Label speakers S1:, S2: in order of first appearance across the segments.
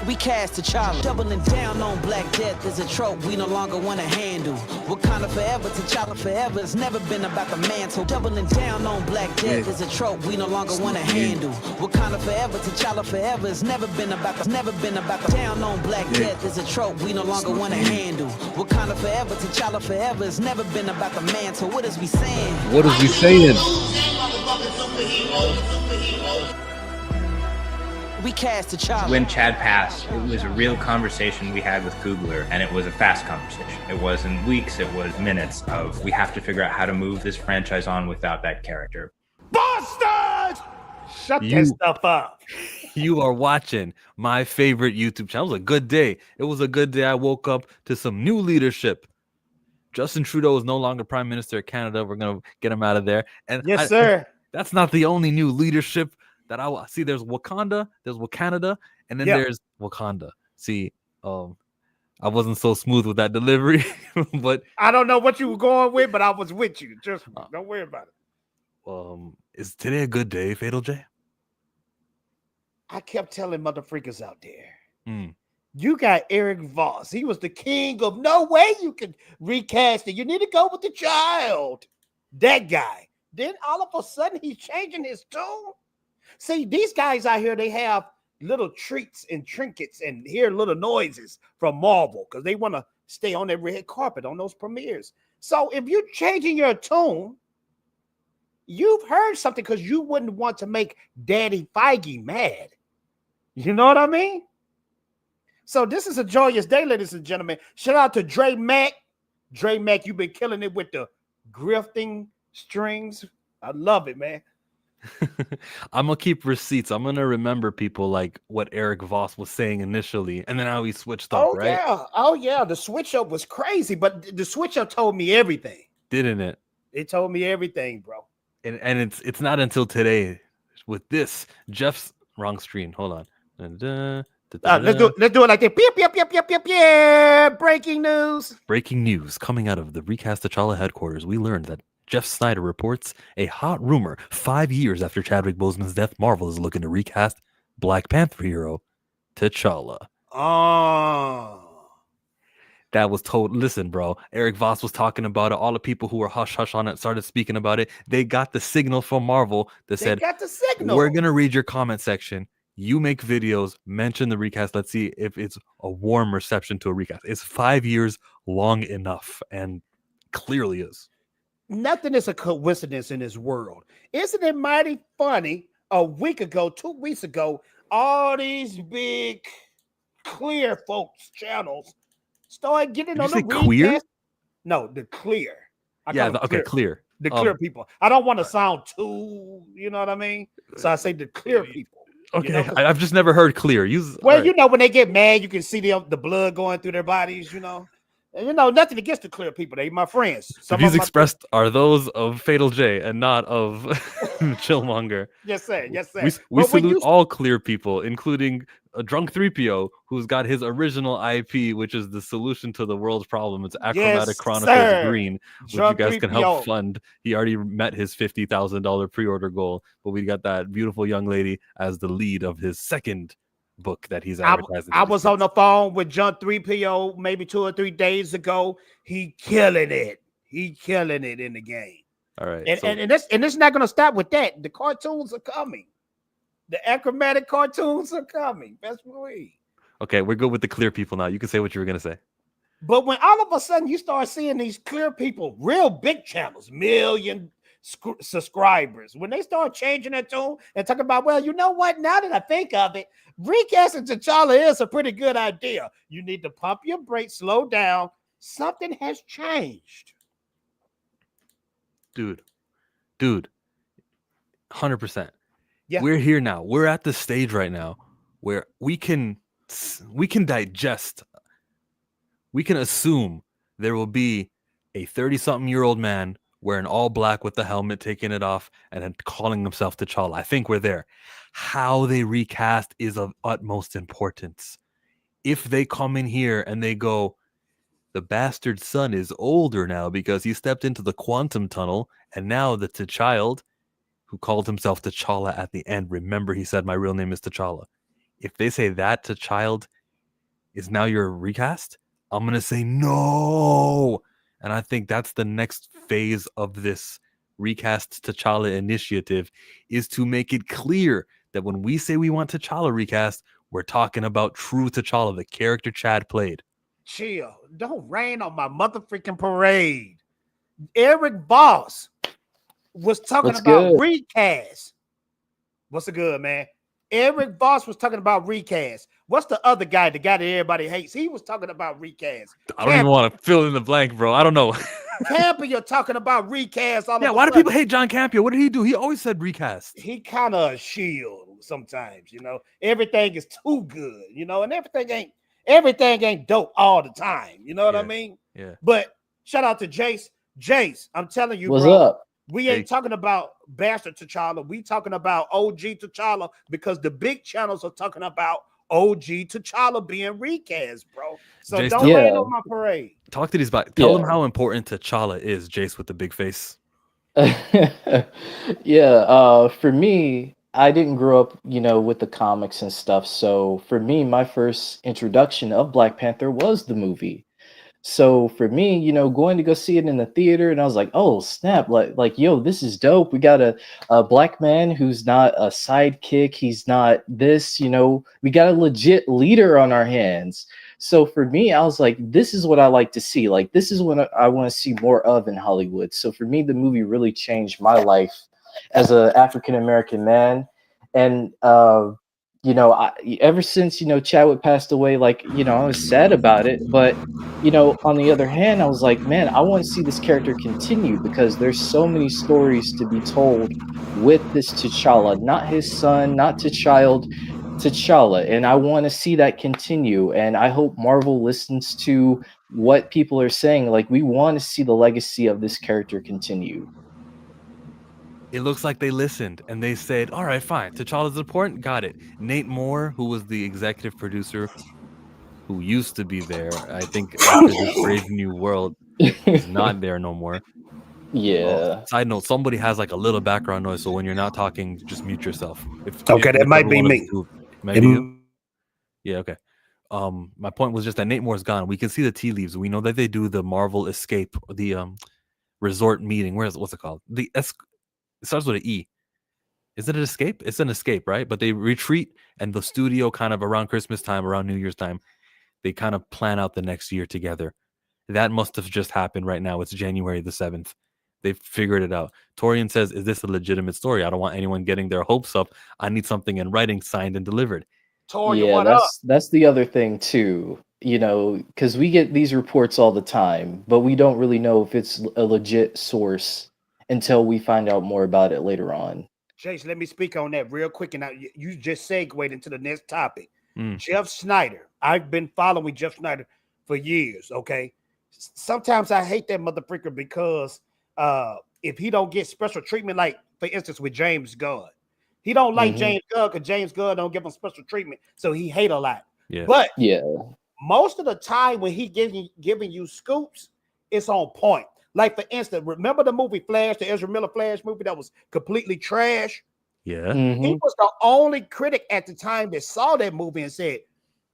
S1: Recast T'Challa. Doubling down on Black Death is a trope we no longer want to handle. Wakanda forever, T'Challa forever. It's never been about the mantle. Doubling down on Black Death is a trope we no longer want to handle. Wakanda forever, T'Challa forever. It's never been about the down on Black Death is a trope we no longer want to handle. Wakanda forever, T'Challa forever. It's never been about the mantle. What is we saying?
S2: What is we saying?
S1: Recast T'Challa.
S3: When Chad passed, it was a real conversation we had with Coogler, and it was a fast conversation. It wasn't weeks, it was minutes of, we have to figure out how to move this franchise on without that character.
S4: Bastards! Shut that stuff up.
S2: You are watching my favorite YouTube channel. It was a good day. It was a good day. I woke up to some new leadership. Justin Trudeau is no longer Prime Minister of Canada. We're going to get him out of there. And
S4: yes, sir.
S2: That's not the only new leadership that I see. There's Wakanda, there's Wakanada, and then there's Wakanda. See, I wasn't so smooth with that delivery, but
S4: I don't know what you were going with, but I was with you. Just don't worry about
S2: it. Is today a good day, Fatal J?
S4: I kept telling motherfreakers out there, you got Eric Voss. He was the king of no way you can recast it. You need to go with the child. That guy. Then all of a sudden he's changing his tune. See, these guys out here, they have little treats and trinkets and hear little noises from Marvel because they want to stay on that red carpet on those premieres. So if you're changing your tune, you've heard something because you wouldn't want to make Daddy Feige mad. You know what I mean? So this is a joyous day, ladies and gentlemen. Shout out to Dre Mack. Dre Mack, you've been killing it with the grifting strings. I love it, man.
S2: I'm gonna keep receipts. I'm gonna remember people like what Eric Voss was saying initially, and then how he switched up. Right?
S4: Oh yeah. The switch up was crazy, but the switch up told me everything,
S2: didn't it?
S4: It told me everything, bro.
S2: And it's not until today with this Jeff's wrong screen. Hold on.
S4: Let's do it like that. Yep. Breaking news.
S2: Breaking news coming out of the Recast T'Challa headquarters. We learned that Jeff Sneider reports a hot rumor 5 years after Chadwick Boseman's death, Marvel is looking to recast Black Panther hero T'Challa.
S4: Oh.
S2: That was told. Listen, bro. Eric Voss was talking about it. All the people who were hush hush on it started speaking about it. They got the signal from Marvel that said,
S4: got the signal.
S2: We're going to read your comment section. You make videos, mention the recast. Let's see if it's a warm reception to a recast. It's 5 years long enough, and clearly is.
S4: Nothing is a coincidence in this world. Isn't it mighty funny? 2 weeks ago, all these big clear folks channels started getting on the
S2: queer?
S4: No, the clear.
S2: Clear.
S4: The clear people. I don't want to sound too, you know what I mean? So I say the clear people.
S2: Okay,
S4: you know?
S2: I've just never heard clear.
S4: Well, you know, when they get mad, you can see the blood going through their bodies, you know. And you know, nothing against the clear people. They my friends.
S2: The views expressed are those of Fatal J and not of Chillmonger.
S4: Yes, sir. Yes, sir.
S2: We salute all clear people, including a drunk 3PO who's got his original IP, which is the solution to the world's problem. It's Achromatic Chronicles Green, which you guys can help fund. He already met his $50,000 pre-order goal, but we got that beautiful young lady as the lead of his second book that he's advertising.
S4: I was on the phone with John 3PO maybe 2 or 3 days ago. He killing it. He killing it in the game.
S2: All right.
S4: And it's not going to stop with that. The cartoons are coming. The achromatic cartoons are coming. Best believe.
S2: Okay, we're good with the clear people now. You can say what you were going to say.
S4: But when all of a sudden you start seeing these clear people, real big channels, million subscribers, when they start changing their tone and talking about, well, you know what? Now that I think of it, recasting T'Challa is a pretty good idea. You need to pump your brakes, slow down. Something has changed.
S2: Dude, 100%.
S4: Yeah.
S2: We're here now. We're at the stage right now where we can digest. We can assume there will be a 30-something-year-old man wearing all black with the helmet, taking it off, and then calling himself T'Challa. I think we're there. How they recast is of utmost importance. If they come in here and they go, the bastard son is older now because he stepped into the quantum tunnel, and now the T'Child, who called himself T'Challa at the end, remember he said, my real name is T'Challa. if they say that to child is now your recast, I'm gonna say no. And I think that's the next phase of this recast T'Challa initiative, is to make it clear that when we say we want T'Challa recast, we're talking about true T'Challa, the character Chad played.
S4: Chill. Don't rain on my motherfucking parade. Eric Voss was talking
S5: What's
S4: about
S5: good?
S4: recast. What's the good, man? Eric Voss was talking about recast. What's the other guy, the guy that everybody hates? He was talking about recast.
S2: I don't even want to fill in the blank, bro. I don't know.
S4: Campia talking about recast.
S2: Why do people hate John Campia? What did he do? He always said recast.
S4: He kind of a shield sometimes, Everything is too good, and everything ain't dope all the time. You know what I mean?
S2: Yeah.
S4: But shout out to Jace. Jace, I'm telling you,
S5: What's
S4: bro.
S5: up?
S4: We ain't talking about Bastard T'Challa. We talking about OG T'Challa, because the big channels are talking about OG T'Challa being recast, bro. So
S2: Jace,
S4: don't rain on my parade.
S2: Talk to these guys. Tell them how important T'Challa is, Jace with the big face.
S5: For me, I didn't grow up, with the comics and stuff. So for me, my first introduction of Black Panther was the movie. So for me, going to go see it in the theater, and I was like, oh snap, yo, this is dope. We got a black man who's not a sidekick. He's not this, we got a legit leader on our hands. So for me, I was like, this is what I like to see. Like, this is what I want to see more of in Hollywood. So for me, the movie really changed my life as an African-American man. And, ever since, Chadwick passed away, I was sad about it. But, on the other hand, I was like, man, I want to see this character continue, because there's so many stories to be told with this T'Challa, not his son, not T'Challa. And I want to see that continue. And I hope Marvel listens to what people are saying. Like, we want to see the legacy of this character continue.
S2: It looks like they listened and they said, all right, fine. T'Challa's important. Got it. Nate Moore, who was the executive producer, who used to be there, I think after this Brave New World, is not there no more.
S5: Yeah.
S2: Side note, somebody has like a little background noise, so when you're not talking, just mute yourself.
S4: That might be me.
S2: Yeah, okay. My point was just that Nate Moore's gone. We can see the tea leaves. We know that they do the Marvel Escape, the resort meeting. What's it called? It starts with an E. Is it an escape? It's an escape, right? But they retreat, and the studio kind of around Christmas time, around New Year's time, they kind of plan out the next year together. That must have just happened right now. It's January the 7th. They've figured it out. Torian says, is this a legitimate story? I don't want anyone getting their hopes up. I need something in writing, signed and delivered.
S4: Torian,
S5: that's the other thing too. Because we get these reports all the time, but we don't really know if it's a legit source until we find out more about it later on.
S4: Jace, let me speak on that real quick. And you just segued into the next topic. Jeff Sneider. I've been following Jeff Sneider for years, okay? Sometimes I hate that motherfucker because if he don't get special treatment, like, for instance, with James Gunn. He don't like James Gunn because James Gunn don't give him special treatment, so he hate a lot.
S2: Yeah.
S4: But most of the time when he giving you scoops, it's on point. Like, for instance, remember the movie Flash, the Ezra Miller Flash movie that was completely trash?
S2: Yeah.
S4: He was the only critic at the time that saw that movie and said,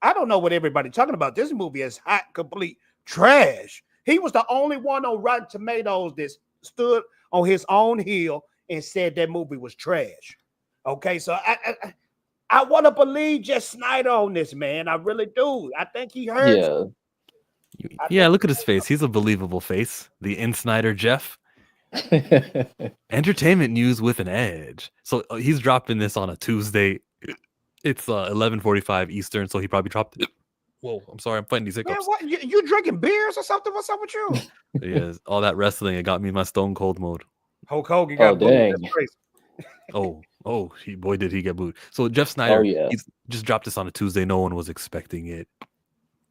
S4: I don't know what everybody's talking about. This movie is hot, complete trash. He was the only one on Rotten Tomatoes that stood on his own heel and said that movie was trash. Okay, so I want to believe Jeff Sneider on this, man. I really do. I think he heard.
S2: Yeah, look at his face. He's a believable face. The Sneider Jeff. Entertainment news with an edge. So he's dropping this on a Tuesday. It's 11:45 Eastern, so he probably dropped it. Whoa, I'm sorry, I'm fighting these hiccups.
S4: Man, what? You drinking beers or something? What's up with you?
S2: Yeah, all that wrestling, it got me in my stone cold mode.
S4: Hulk Hogan got booed. That's crazy.
S2: Boy, did he get booed. So Jeff Sneider, he's just dropped this on a Tuesday. No one was expecting it.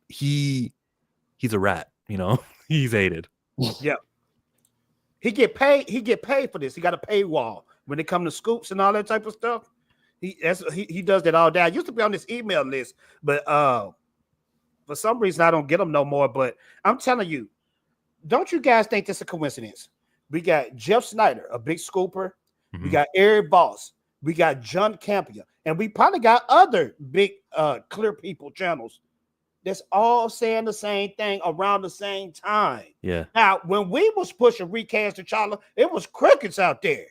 S2: He's a rat, he's hated.
S4: Yeah. He get paid for this. He got a paywall when it comes to scoops and all that type of stuff. He does that all day. I used to be on this email list, but for some reason I don't get them no more. But I'm telling you, don't you guys think this is a coincidence? We got Jeff Sneider, a big scooper. We got Eric Voss. We got John Campion, and we probably got other big clear people channels that's all saying the same thing around the same time.
S2: Yeah.
S4: Now, when we was pushing recast T'Challa, it was crickets out there.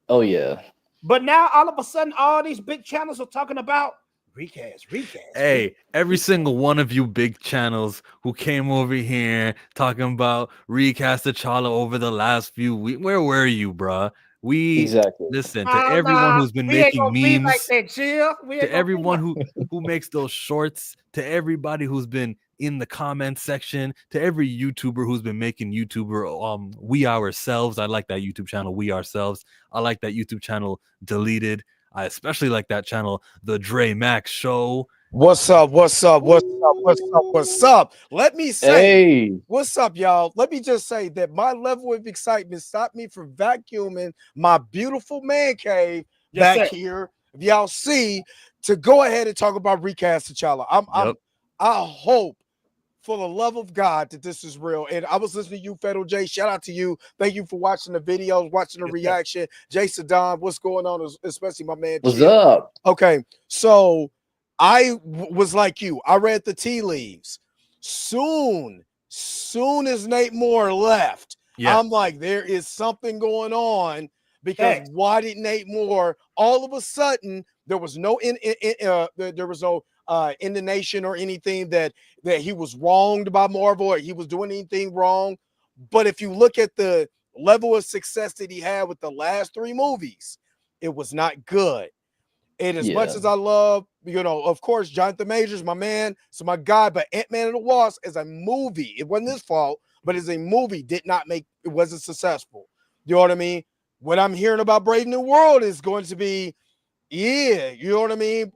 S5: Oh yeah.
S4: But now all of a sudden, all these big channels are talking about recast.
S2: Hey, every single one of you big channels who came over here talking about recast T'Challa over the last few weeks, where were you, bruh? Listen to everyone who's been making memes,
S4: like that, chill.
S2: to everyone who makes those shorts, to everybody who's been in the comment section, to every YouTuber who's been making We Ourselves. I like that YouTube channel, We Ourselves. I like that YouTube channel, Deleted. I especially like that channel, The Dre Max Show.
S6: What's up? Let me say, what's up, y'all? Let me just say that my level of excitement stopped me from vacuuming my beautiful man cave back here. If y'all see, to go ahead and talk about recast T'Challa. I hope for the love of God that this is real. And I was listening to you, Federal J. Shout out to you. Thank you for watching the videos, watching the reaction. Jay Saddam, what's going on? Especially my man.
S5: What's up?
S6: Okay, so I was like you. I read the tea leaves. Soon as Nate Moore left, I'm like, there is something going on, because why did Nate Moore all of a sudden there was no indignation or anything that he was wronged by Marvel or he was doing anything wrong. But if you look at the level of success that he had with the last 3 movies, it was not good. And as much as I love, of course, Jonathan Majors, my man, so my guy, but Ant-Man and the Wasp as a movie, it wasn't his fault, but as a movie, it wasn't successful. You know what I mean? What I'm hearing about Brave New World is going to be, you know what I mean?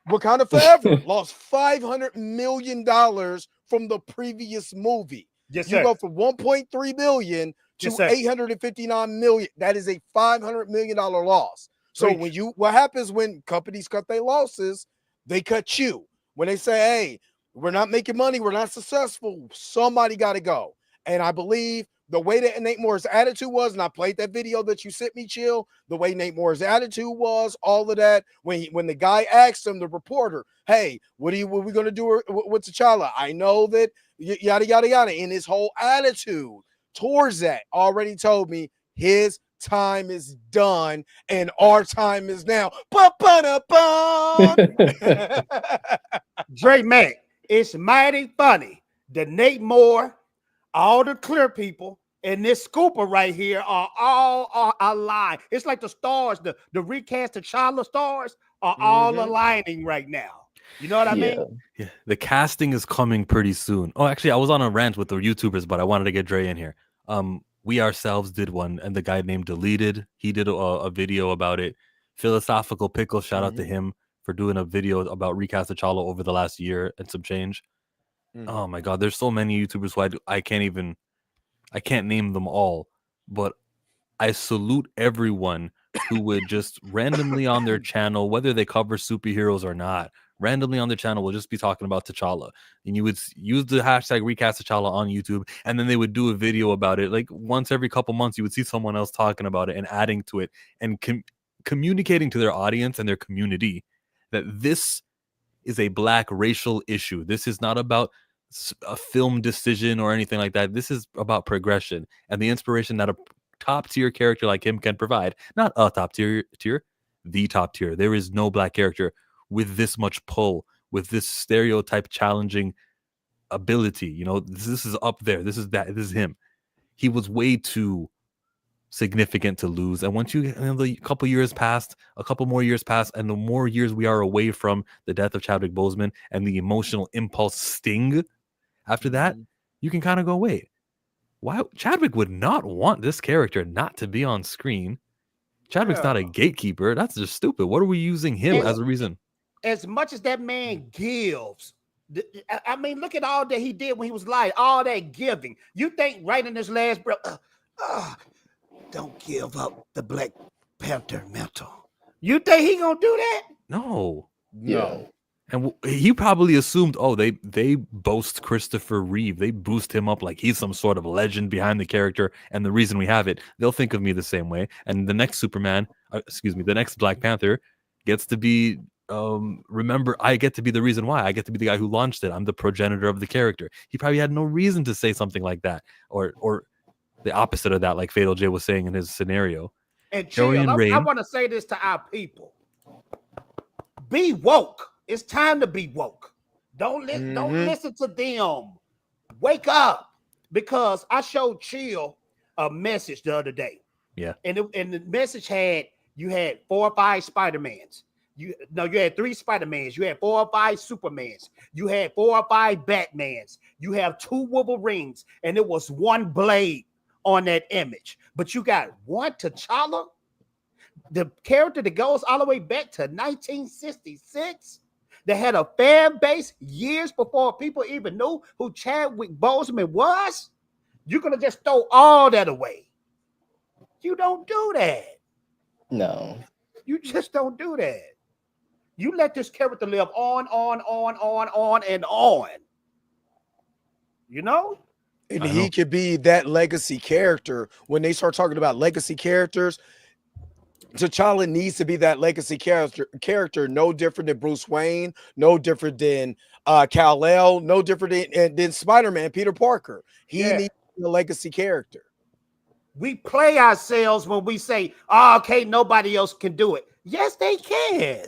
S6: Wakanda Forever lost $500 million from the previous movie. You go from 1.3 billion to 859 million. That is a $500 million loss. So what happens when companies cut their losses? They cut you. When they say, hey, we're not making money, we're not successful, somebody got to go. And I believe the way that Nate Moore's attitude was, and I played that video that you sent me, Chill, the way Nate Moore's attitude was, all of that, when the guy asked him, the reporter, hey, what are we going to do with T'Challa? I know that yada, yada, yada. And his whole attitude towards that already told me his time is done and our time is now.
S4: Dre Mack, it's mighty funny that Nate Moore, all the clear people, and this scooper right here are all aligned. It's like the stars, the recast T'Challa stars are all aligning right now. You know what I mean?
S2: Yeah, the casting is coming pretty soon. Oh, actually, I was on a rant with the YouTubers, but I wanted to get Dre in here. We Ourselves did one, and the guy named Deleted, he did a video about it. Philosophical Pickle, shout out to him for doing a video about recast T'Challa over the last year and some change. Oh my God, there's so many YouTubers who I can't name them all, but I salute everyone who would just randomly on their channel, whether they cover superheroes or not, randomly on their channel will just be talking about T'Challa, and you would use the hashtag recast T'Challa on YouTube, and then they would do a video about it. Like once every couple months, you would see someone else talking about it and adding to it and communicating to their audience and their community that this is a Black racial issue. This is not about a film decision or anything like that. This is about progression and the inspiration that a top tier character like him can provide. Not a top tier, the top tier. There is no Black character with this much pull, with this stereotype challenging ability. This is up there. This is him. He was way too significant to lose. And once the couple years passed, a couple more years passed, and the more years we are away from the death of Chadwick Boseman and the emotional impulse sting after that, you can kind of go, wait, why Chadwick would not want this character not to be on screen? Chadwick's not a gatekeeper. That's just stupid. What are we using him as a reason?
S4: As much as that man gives, I mean, look at all that he did when he was alive, all that giving. You think right in his last breath, don't give up the Black Panther mantle. You think he gonna do that?
S2: No.
S5: Yeah.
S2: And he probably assumed, oh, they boast Christopher Reeve. They boost him up like he's some sort of legend behind the character. And the reason we have it, they'll think of me the same way. And the next Superman, the next Black Panther gets to be, remember, I get to be the reason why. I get to be the guy who launched it. I'm the progenitor of the character. He probably had no reason to say something like that. Or the opposite of that, like Fatal J was saying in his scenario.
S4: And chill, I want to say this to our people. Be woke. It's time to be woke. Don't listen to them. Wake up. Because I showed Chill a message the other day.
S2: Yeah.
S4: And the message you had 4 or 5 Spider-Mans. You had 3 Spider-Mans. You had 4 or 5 Supermans. You had 4 or 5 Batmans. You have 2 Wolverines. And it was 1 Blade on that image. But you got 1 T'Challa, the character that goes all the way back to 1966, that had a fan base years before people even knew who Chadwick Boseman was. You're going to just throw all that away. You don't do that.
S5: No.
S4: You just don't do that. You let this character live on and on. You know?
S6: And he could be that legacy character. When they start talking about legacy characters, T'Challa needs to be that legacy character, no different than Bruce Wayne, no different than Kal-El, no different than Spider-Man, Peter Parker. He needs a legacy character.
S4: We play ourselves when we say, oh, okay, nobody else can do it. Yes, they can.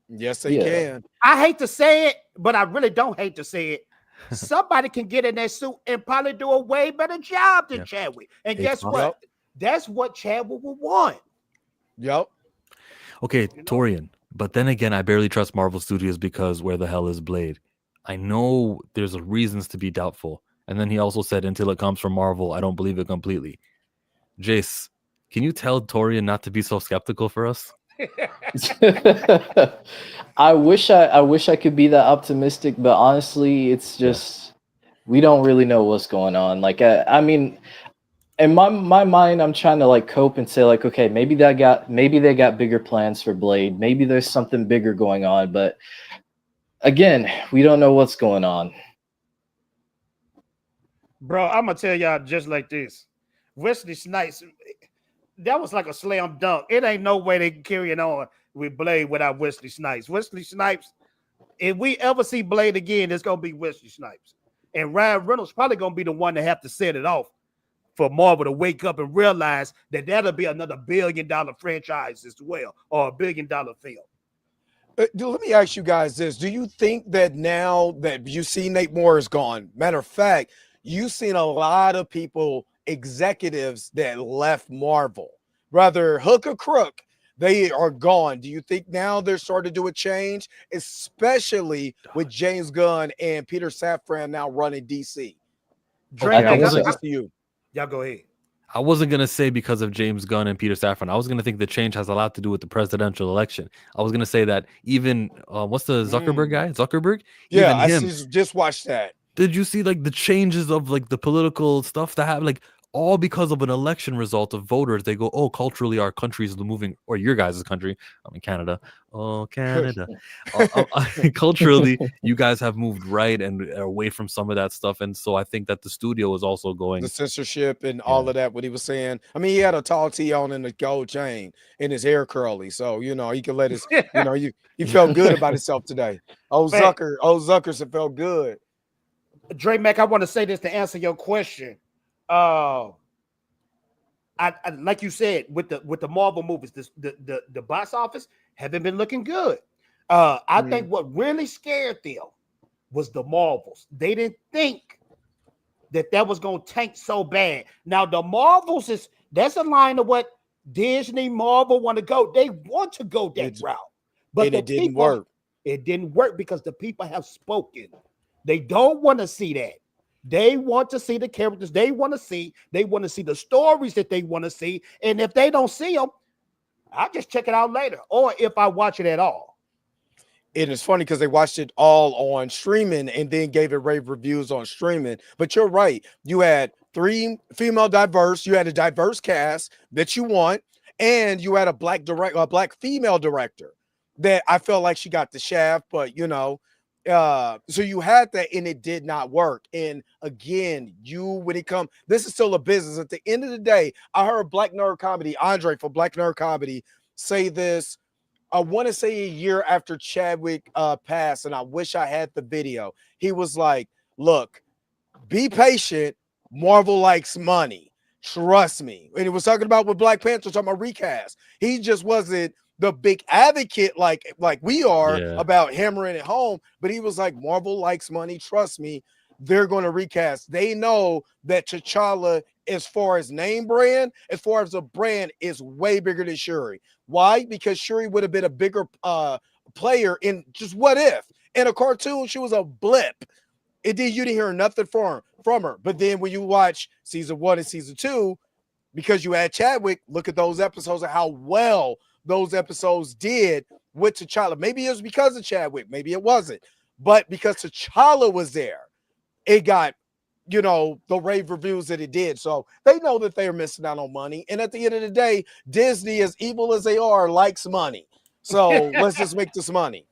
S6: Yes, they can.
S4: I hate to say it, but I really don't hate to say it. Somebody can get in that suit and probably do a way better job than Chadwick. And guess what? That's what Chadwick will want.
S6: Yep.
S2: Okay, Torian. But then again, I barely trust Marvel Studios because where the hell is Blade? I know there's reasons to be doubtful. And then he also said, until it comes from Marvel, I don't believe it completely. Jace, can you tell Torian not to be so skeptical for us?
S5: I wish I could be that optimistic, but honestly, it's just we don't really know what's going on. Like I mean, in my mind, I'm trying to like cope and say like, okay, maybe they got bigger plans for Blade. Maybe there's something bigger going on, but again, we don't know what's going on.
S4: Bro, I'm gonna tell y'all just like this. Wesley Snipes, that was like a slam dunk. It ain't no way they can carry it on with Blade without Wesley Snipes. Wesley Snipes, if we ever see Blade again, it's gonna be Wesley Snipes. And Ryan Reynolds probably gonna be the one to have to set it off for Marvel to wake up and realize that that'll be another $1 billion franchise as well, or $1 billion film.
S6: Let me ask you guys this. Do you think that now that you see Nate Moore is gone, matter of fact, you've seen a lot of people, executives that left Marvel, rather hook or crook, they are gone. Do you think now they're starting to do a change, especially with James Gunn and Peter Safran now running DC?
S4: Y'all go ahead.
S2: I wasn't going to say because of James Gunn and Peter Safran. I was going to think the change has a lot to do with the presidential election. I was going to say that even, what's the Zuckerberg guy? Zuckerberg?
S6: Yeah, I just watched that.
S2: Did you see like the changes of like the political stuff that happened? Like all because of an election result of voters. They go, oh, culturally our country is moving, or your guys' country. I'm in Canada. Oh, Canada. Culturally, you guys have moved right and away from some of that stuff. And so I think that the studio is also going.
S6: The censorship and all of that, what he was saying. I mean, he had a tall tee on and a gold chain and his hair curly. So, you know, he could let his, he felt good about himself today. Zuckers felt good.
S4: Dre Mac, I want to say this to answer your question. I like you said with the Marvel movies, the box office haven't been looking good. I think what really scared them was the Marvels. They didn't think that was going to tank so bad. Now the Marvels that's a line of what Disney, Marvel want to go. They want to go that route, but it didn't work. It didn't work because the people have spoken. They don't want to see that. They want to see the characters they want to see. They want to see the stories that they want to see. And if they don't see them, I'll just check it out later. Or if I watch it at all.
S6: It is funny because they watched it all on streaming and then gave it rave reviews on streaming. But you're right. You had 3 female diverse. You had a diverse cast that you want. And you had a black female director that I felt like she got the shaft. But, So you had that and it did not work. And again, this is still a business. At the end of the day, I heard Black Nerd Comedy, Andre from Black Nerd Comedy, say this. I want to say a year after Chadwick passed, and I wish I had the video. He was like, look, be patient. Marvel likes money. Trust me. And he was talking about with Black Panther, talking about recast. He just wasn't the big advocate like we are about hammering it home, but he was like, Marvel likes money. Trust me, they're going to recast. They know that T'Challa, as far as name brand, as far as a brand, is way bigger than Shuri. Why? Because Shuri would have been a bigger player in just What If. In a cartoon, she was a blip. You didn't hear nothing from her. But then when you watch season 1 and season 2, because you had Chadwick, look at those episodes and how well those episodes did with T'Challa. Maybe it was because of Chadwick, maybe it wasn't, but because T'Challa was there, it got, the rave reviews that it did. So they know that they're missing out on money. And at the end of the day, Disney, as evil as they are, likes money. So let's just make this money.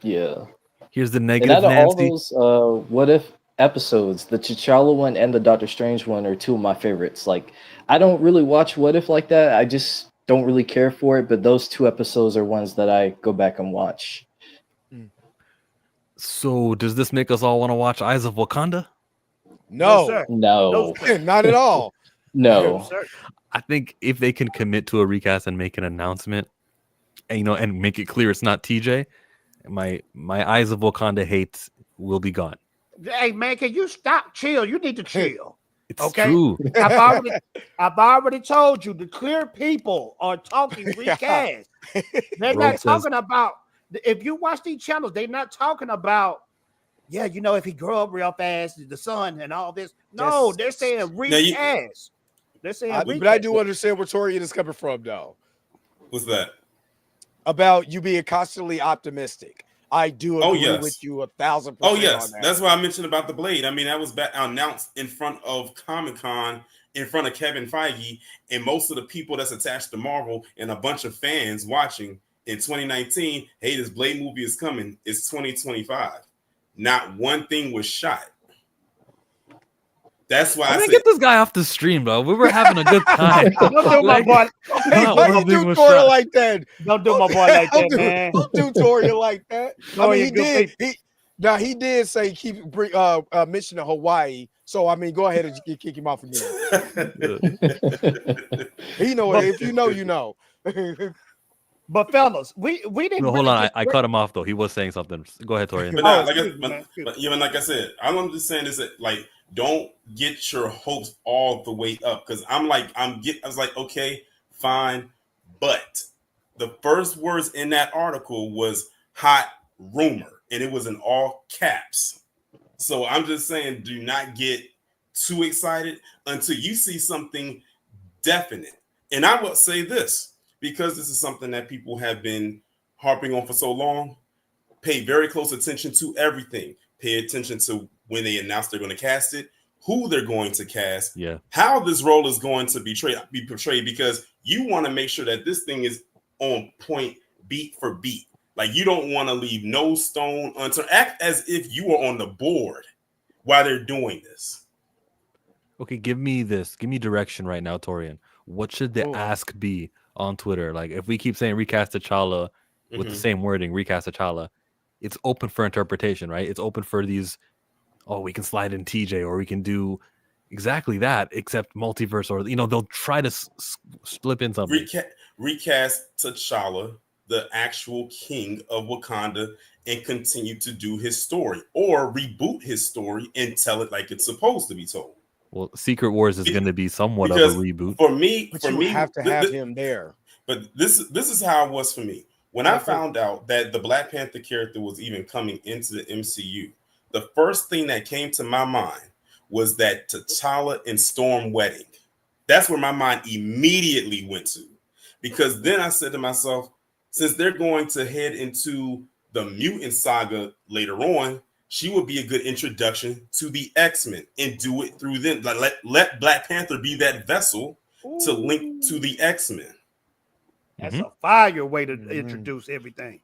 S5: Yeah.
S2: Here's the negative.
S5: And out of all those What If episodes, the T'Challa one and the Doctor Strange one are two of my favorites. Like, I don't really watch What If like that. I just don't really care for it, but those two episodes are ones that I go back and watch.
S2: So does this make us all want to watch Eyes of Wakanda?
S6: No, not at all.
S5: No.
S2: I think if they can commit to a recast and make an announcement, and make it clear it's not TJ, my Eyes of Wakanda hate will be gone.
S4: Hey man, can you stop? Chill. You need to chill.
S2: It's true.
S4: I've already told you the clear people are talking recast. They're not talking about, if you watch these channels, they're not talking about, if he grew up real fast, the son and all this. No, they're saying recast. They're saying recast.
S6: But I do understand where Torian is coming from, though.
S7: What's that?
S6: About you being constantly optimistic. I do agree with you 1,000%.
S7: Oh, yes.
S6: On that.
S7: That's why I mentioned about the Blade. I mean, that was announced in front of Comic-Con, in front of Kevin Feige, and most of the people that's attached to Marvel and a bunch of fans watching in 2019. Hey, this Blade movie is coming. It's 2025. Not one thing was shot. That's why I said,
S2: get this guy off the stream, bro. We were having a good time.
S4: Don't do my boy.
S6: Don't do Torian like that.
S4: Don't do my boy like that, man.
S6: Don't do Torian like that. I mean, he did say keep mentioning Hawaii. So I mean, go ahead and kick him off again. He know it. If you know, you know.
S4: But fellas, we didn't.
S2: No, hold on. I cut him off though. He was saying something. Go ahead, Torian.
S7: But even like I said, all I'm just saying is that, like, don't get your hopes all the way up, because I was like, okay, fine, but the first words in that article was hot rumor, and it was in all caps. So I'm just saying, do not get too excited until you see something definite. And I will say this, because this is something that people have been harping on for so long. Pay very close attention to everything. Pay attention to when they announce they're going to cast it, who they're going to cast, how this role is going to be portrayed, because you want to make sure that this thing is on point, beat for beat. Like, you don't want to leave no stone unturned. Act as if you were on the board while they're doing this.
S2: Okay, give me direction right now, Torian. What should the ask be on Twitter? Like, if we keep saying recast T'Challa with the same wording, recast T'Challa, it's open for interpretation, right? It's open for these, we can slide in TJ, or we can do exactly that, except multiverse, or, they'll try to slip in something.
S7: Recast T'Challa, the actual king of Wakanda, and continue to do his story, or reboot his story and tell it like it's supposed to be told.
S2: Well, Secret Wars is going to be somewhat of a reboot.
S7: For me,
S6: have to have him there.
S7: But this is how it was for me. When I found out that the Black Panther character was even coming into the MCU, the first thing that came to my mind was that T'Challa and Storm wedding. That's where my mind immediately went to. Because then I said to myself, since they're going to head into the mutant saga later on, she would be a good introduction to the X-Men and do it through them. Like, let Black Panther be that vessel to link to the X-Men.
S4: That's a fire way to introduce everything.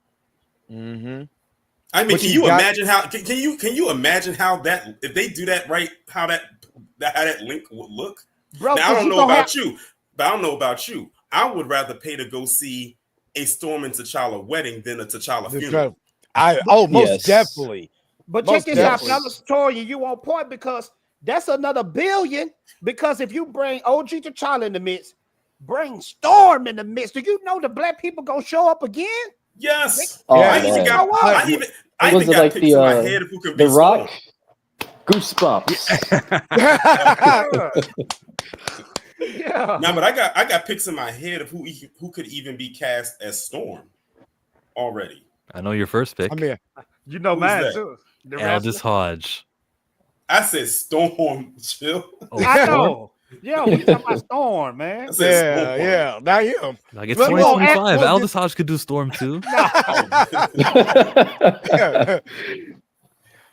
S7: I mean, can you imagine how that if they do that right, how that link would look?
S4: Bro,
S7: now, I don't know about you, but I don't know about you. I would rather pay to go see a Storm and T'Challa wedding than a T'Challa funeral.
S6: Most definitely.
S4: But check this out, fellas. Tori, you on point because that's another billion. Because if you bring OG T'Challa in the midst, bring Storm in the midst, do you know the black people gonna show up again?
S7: Yes.
S5: I
S7: even got
S5: like
S7: pictures in my head of who could be
S5: The Rock.
S7: Storm.
S5: Goosebumps.
S4: Yeah.
S7: Now, but I got pics in my head of who could even be cast as Storm already.
S2: I know your first pick.
S6: I mean,
S4: you know mine too.
S2: Aldous Hodge.
S7: I said Storm. Chill.
S2: Oh,
S4: I know. Yeah, we talking about Storm, man.
S6: Yeah. Not him.
S2: Like it's 2025. Aldous Hodge could do Storm too.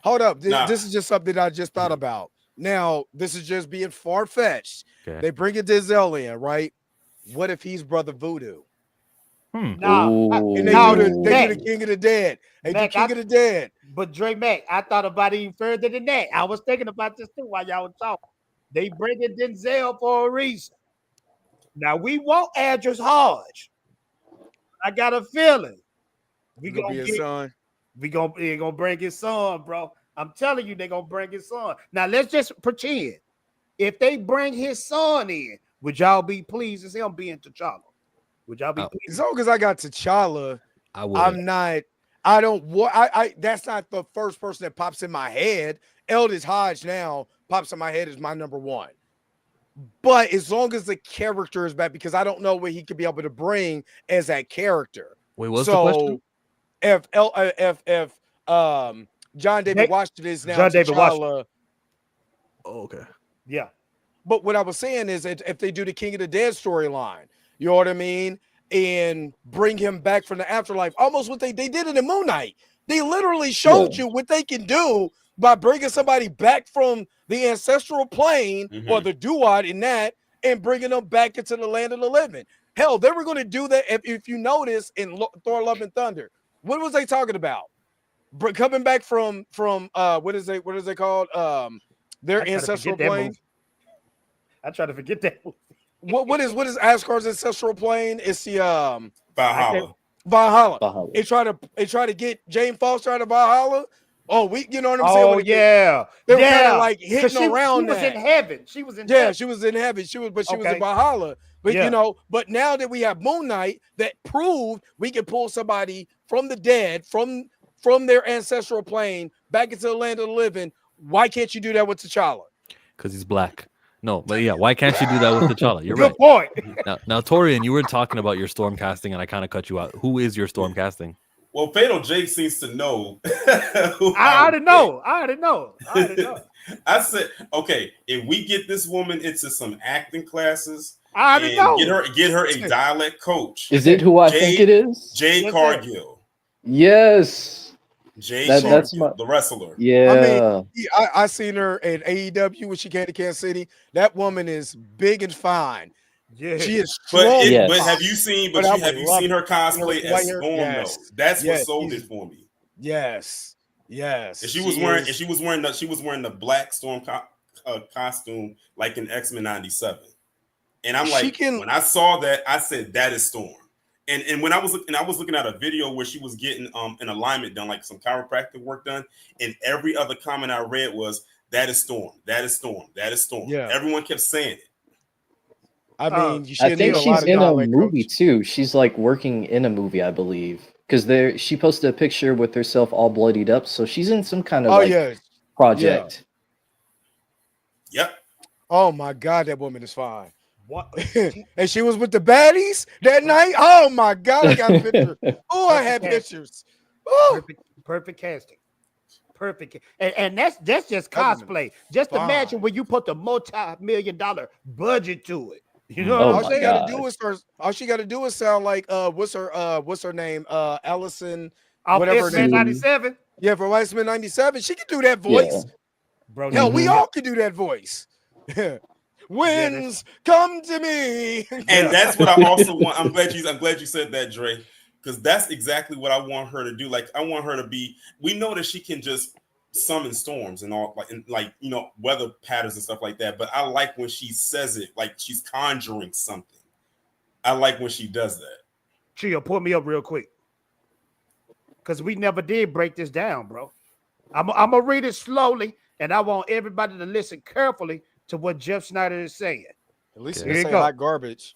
S6: Hold up. This is just something I just thought about. Now, this is just being far-fetched.
S2: Okay.
S6: They bring a Denzel in, right? What if he's Brother Voodoo?
S7: Hmm.
S6: And they do the King of the Dead. They do King of the Dead.
S4: But Dre Mac, I thought about it even further than that. I was thinking about this too while y'all were talking. They bring in Denzel for a reason. Now we want Aldous Hodge. I got a feeling we gonna get his son. They're gonna bring his son, bro. I'm telling you, they're gonna bring his son. Now let's just pretend if they bring his son in, would y'all be pleased to see him being T'Challa? Would y'all be pleased?
S6: As long as I got T'Challa,
S2: I would.
S6: I'm not. I don't. I that's not the first person that pops in my head. Aldous Hodge now pops in my head as my number one. But as long as the character is back, because I don't know what he could be able to bring as that character.
S2: Wait, what's the question?
S6: If John David Washington is now
S4: John David
S6: T'Challa.
S4: Washington.
S2: Oh, okay.
S4: Yeah.
S6: But what I was saying is if they do the King of the Dead storyline, you know what I mean? And bring him back from the afterlife, almost what they did in the Moon Knight. They literally showed you what they can do by bringing somebody back from the ancestral plane or the duat in that and bringing them back into the land of the living. Hell, they were going to do that if you notice in Thor: Love and Thunder. What was they talking about? Coming back from what is they called? Their ancestral plane.
S4: I try to forget that.
S6: What is Asgard's ancestral plane? It's the
S7: Valhalla.
S6: Valhalla. They try to get Jane Foster out of Valhalla. Oh, you know what I'm saying?
S4: Oh, yeah.
S6: They were kind of like hitting around
S4: that. She was in heaven. She was in heaven.
S6: She was in heaven. She was in Valhalla. But but now that we have Moon Knight that proved we can pull somebody from the dead, from their ancestral plane back into the land of the living, why can't you do that with T'Challa?
S2: Because he's black. No, but yeah, why can't you do that with T'Challa? You're right.
S4: Good point.
S2: Now, Torian, you were talking about your Storm casting, and I kind of cut you out. Who is your Storm casting?
S7: Well, Fatal Jake seems to know.
S4: I already know.
S7: I said, okay, if we get this woman into some acting classes,
S4: I already know.
S7: Get her a dialect coach.
S5: Is it who I think it is?
S7: Jay Cargill.
S5: Yes.
S7: That's the wrestler.
S5: Yeah.
S6: I mean, I seen her at AEW when she came to Kansas City. That woman is big and fine.
S4: Yeah,
S6: she is strong.
S7: But have you seen? But have you seen her cosplay as Storm?
S6: Yes.
S7: Though that's what sold it for me.
S6: Yes. And
S7: she was wearing the black Storm costume like in X-Men '97. And I'm like, when I saw that, I said that is Storm. And when I was looking at a video where she was getting an alignment done, like some chiropractic work done, and every other comment I read was that is Storm, that is Storm, that is Storm. Yeah. Everyone kept saying it.
S6: I mean,
S5: I think she's in a movie too. She's like working in a movie, I believe, because she posted a picture with herself all bloodied up, so she's in some kind of project.
S7: Yeah. Yep.
S6: Oh my God, that woman is fine. What? And she was with the baddies that night. Oh my God, I got a picture. Oh, I had pictures. Oh.
S4: Perfect casting. Perfect. And that's just cosplay. Just imagine when you put the multi-million-dollar budget to it. You know,
S6: all she got to do is sound like what's her name? Allison, whatever her name.
S4: 97.
S6: Yeah, for X-Men 97, she can do that voice. Yeah.
S4: Bro,
S6: hell, we all can do that voice. Winds come to me.
S7: And that's what I also want. I'm glad you said that, Dre, because that's exactly what I want her to do. Like I want her to be. We know that she can just summon storms and all, like you know, weather patterns and stuff like that. But I like when she says it like she's conjuring something. I like when she does that.
S4: Chia, pull me up real quick, because we never did break this down, bro. I'm gonna read it slowly, and I want everybody to listen carefully to what Jeff Sneider is saying.
S6: At least
S4: Here
S6: you
S4: you
S6: say
S4: go.
S6: hot garbage.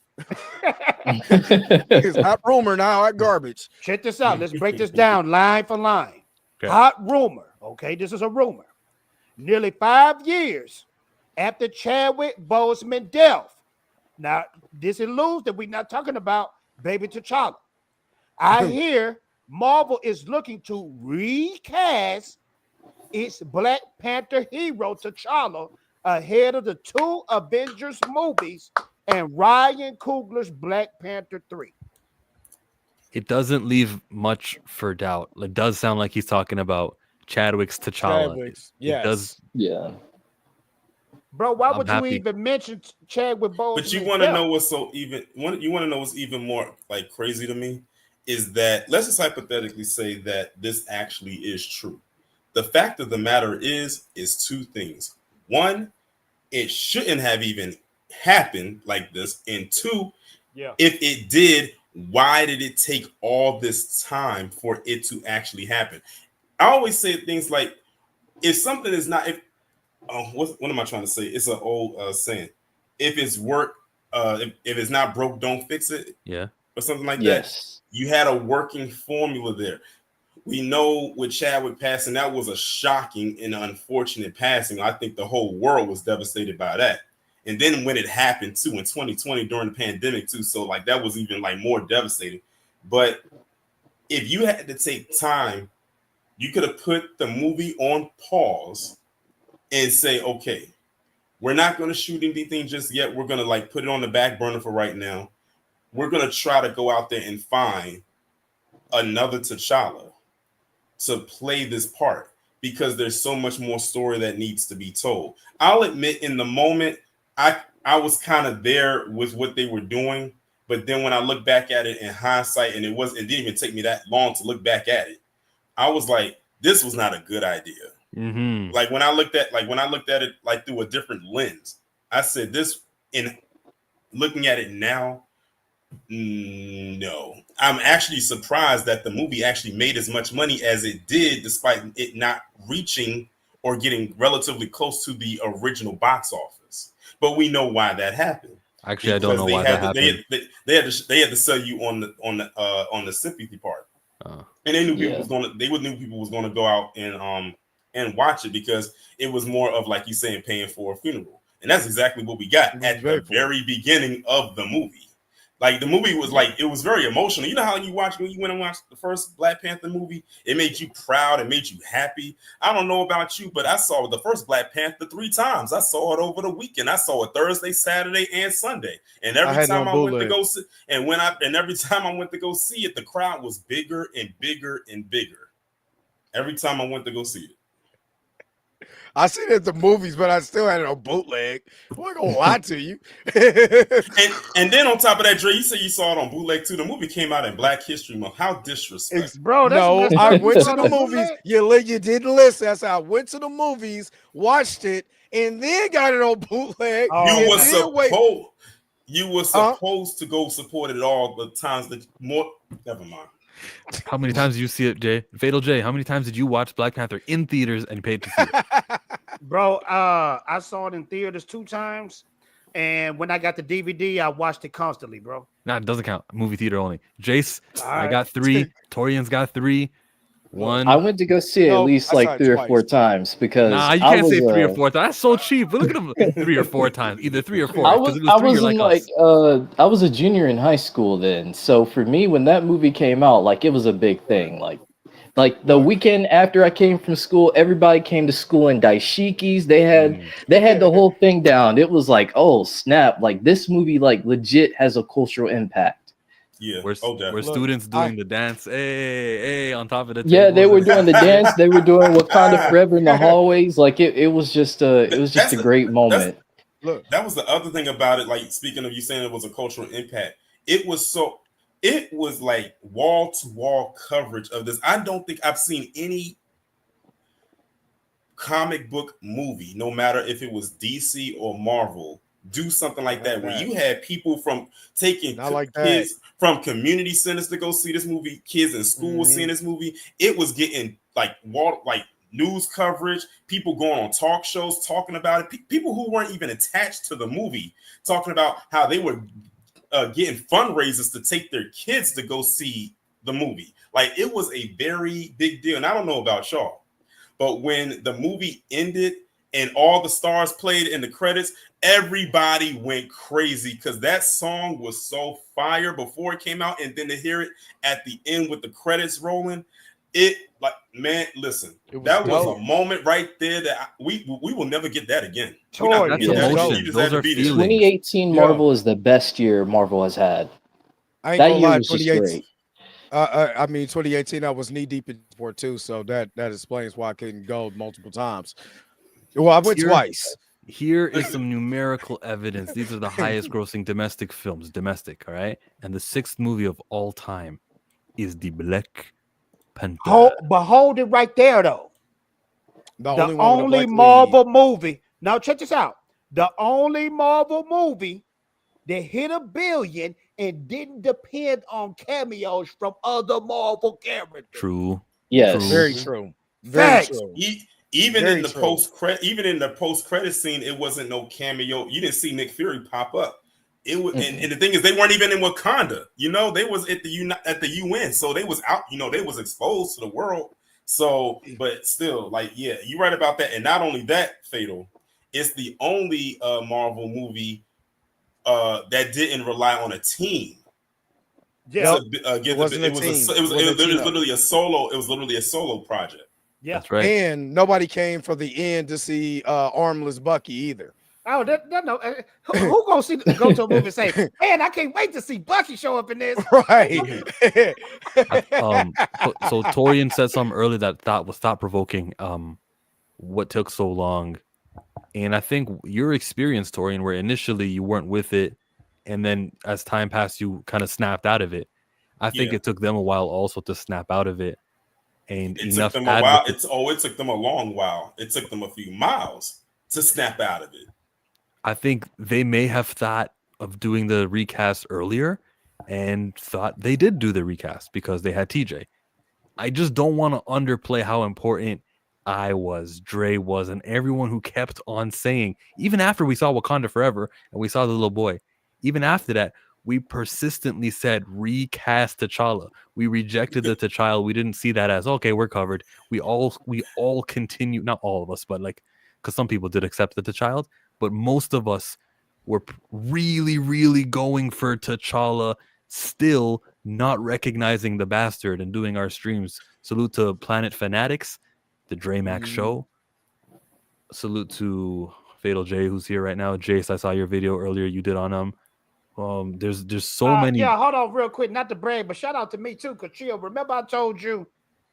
S6: It's hot rumor now, hot garbage.
S4: Check this out. Let's break this down line for line.
S2: Okay.
S4: Hot rumor. Okay, this is a rumor. Nearly 5 years after Chadwick Boseman death. Now, this alludes that we're not talking about Baby T'Challa. I hear Marvel is looking to recast its Black Panther hero T'Challa ahead of the 2 Avengers movies and Ryan Coogler's Black Panther 3.
S2: It doesn't leave much for doubt. It does sound like he's talking about Chadwick's T'Challa.
S6: Yes.
S2: It does.
S5: Yeah.
S4: Bro, why
S2: I'm
S4: would
S2: happy.
S4: you even mention Chadwick Boseman?
S7: But you want to know what's so even? You want to know what's even more like crazy to me is that let's just hypothetically say that this actually is true. The fact of the matter is 2 things. One, it shouldn't have even happened like this. And 2, if it did, why did it take all this time for it to actually happen? I always say things like, if something is not, what am I trying to say? It's an old saying. If it's work, if it's not broke, don't fix it.
S2: Yeah.
S7: Or something like that. You had a working formula there. We know with Chadwick passing, that was a shocking and unfortunate passing. I think the whole world was devastated by that. And then when it happened too in 2020 during the pandemic too, so like that was even like more devastating. But if you had to take time, you could have put the movie on pause and say, okay, we're not going to shoot anything just yet. We're going to like put it on the back burner for right now. We're going to try to go out there and find another T'Challa to play this part because there's so much more story that needs to be told. I'll admit in the moment, I was kind of there with what they were doing. But then when I look back at it in hindsight, and it didn't even take me that long to look back at it, I was like, this was not a good idea.
S2: Mm-hmm.
S7: Like when I looked at it like through a different lens, I said this in looking at it now. No, I'm actually surprised that the movie actually made as much money as it did, despite it not reaching or getting relatively close to the original box office. But we know why that happened.
S2: Actually, I don't know why that happened.
S7: They had to sell you on the sympathy part, and they knew people was gonna go out and watch it because it was more of like you saying paying for a funeral, and that's exactly what we got at the very beginning of the movie. Like the movie was like, it was very emotional. You know how when you went and watched the first Black Panther movie, it made you proud, it made you happy. I don't know about you, but I saw the first Black Panther 3 times. I saw it over the weekend. I saw it Thursday, Saturday, and Sunday. And every time I went to go see, every time I went to go see it, the crowd was bigger and bigger and bigger. Every time I went to go see it.
S6: I seen it at the movies, but I still had it on bootleg. I'm not gonna lie to you.
S7: and then on top of that, Dre, you said you saw it on bootleg too. The movie came out in Black History Month. How disrespectful,
S4: bro!
S6: No, I went to the movies. You didn't listen. I said I went to the movies, watched it, and then got it on bootleg.
S7: You were supposed to go support it all the times that more. Never mind.
S2: How many times did you see it, Jay? Fatal Jay, how many times did you watch Black Panther in theaters and paid to see it?
S4: Bro, I saw it in theaters 2 times, and when I got the DVD, I watched it constantly, bro.
S2: Nah, it doesn't count. Movie theater only. Jace, I got 3. Torian's got 3. 1.
S5: I went to go see it at least like 3 or 4 times because
S2: you can't say 3 or 4 times. That's so cheap. But look at them 3 or 4 times, either 3 or 4.
S5: I was a junior in high school then, so for me, when that movie came out, like it was a big thing. Like the weekend after I came from school, everybody came to school in dashikis. They had the whole thing down. It was like, oh snap! Like this movie, like legit has a cultural impact.
S7: Yeah,
S2: we're students doing the dance. Hey, on top of the
S5: yeah, they were doing the dance. They were doing Wakanda Forever in the hallways. Like it was just a great moment.
S7: Look, that was the other thing about it. Like speaking of you saying it was a cultural impact, it was so it was like wall to wall coverage of this. I don't think I've seen any comic book movie, no matter if it was DC or Marvel, do something like that, where you had people from taking kids from community centers to go see this movie, kids in school seeing this movie. It was getting like news coverage, people going on talk shows talking about it, people who weren't even attached to the movie talking about how they were getting fundraisers to take their kids to go see the movie. Like, it was a very big deal. And I don't know about y'all, but when the movie ended and all the stars played in the credits, everybody went crazy because that song was so fire before it came out. And then to hear it at the end with the credits rolling, it like, man, listen, that was a moment right there that we will never get that again.
S2: That's emotion. Those are feelings.
S5: 2018 Marvel is the best year Marvel has had.
S6: I ain't
S5: that
S6: gonna
S5: year
S6: lie,
S5: was just great.
S6: I mean, 2018, I was knee deep in sport too, so that explains why I couldn't go multiple times. Well, I went twice.
S2: Here is some numerical evidence. These are the highest grossing domestic films. Domestic, all right? And the 6th movie of all time is The Black Panther.
S4: But hold it right there, though. The only Marvel movie. Now, check this out. The only Marvel movie that hit $1 billion and didn't depend on cameos from other Marvel characters.
S2: True.
S5: Yes.
S2: True.
S6: Very true. Very true.
S7: Even in the post credit scene, it wasn't no cameo. You didn't see Nick Fury pop up. It was, and the thing is, they weren't even in Wakanda. You know, they was at the UN, so they was out. You know, they was exposed to the world. So, but still, like, yeah, you're right about that. And not only that, Fatal, it's the only Marvel movie that didn't rely on a team.
S4: Yeah,
S7: it was literally a solo. It was literally a solo project.
S4: Yeah,
S2: that's right.
S6: And nobody came for the end to see Armless Bucky either.
S4: Oh, no. Who gonna go to a movie and say, "Man, I can't wait to see Bucky show up in this"?
S6: Right.
S2: So Torian said something earlier that was thought provoking. What took so long, and I think your experience, Torian, where initially you weren't with it, and then as time passed, you kind of snapped out of it. I think it took them a while also to snap out of it. And
S7: it took them a while. It took them a long while. It took them a few miles to snap out of it.
S2: I think they may have thought of doing the recast earlier and thought they did do the recast because they had TJ. I just don't want to underplay how important I was, Dre was, and everyone who kept on saying, even after we saw Wakanda Forever and we saw the little boy, even after that, we persistently said recast T'Challa. We rejected the T'Challa. We didn't see that as, okay, we're covered. We all continue, not all of us, but like, because some people did accept the T'Challa, but most of us were really, really going for T'Challa, still not recognizing the bastard and doing our streams. Salute to Planet Fanatics, the Dre Max Show. Salute to Fatal J, who's here right now. Jace, I saw your video earlier you did on him. There's so many.
S4: Yeah, hold on real quick, not to brag, but shout out to me too, because Chill, remember I told you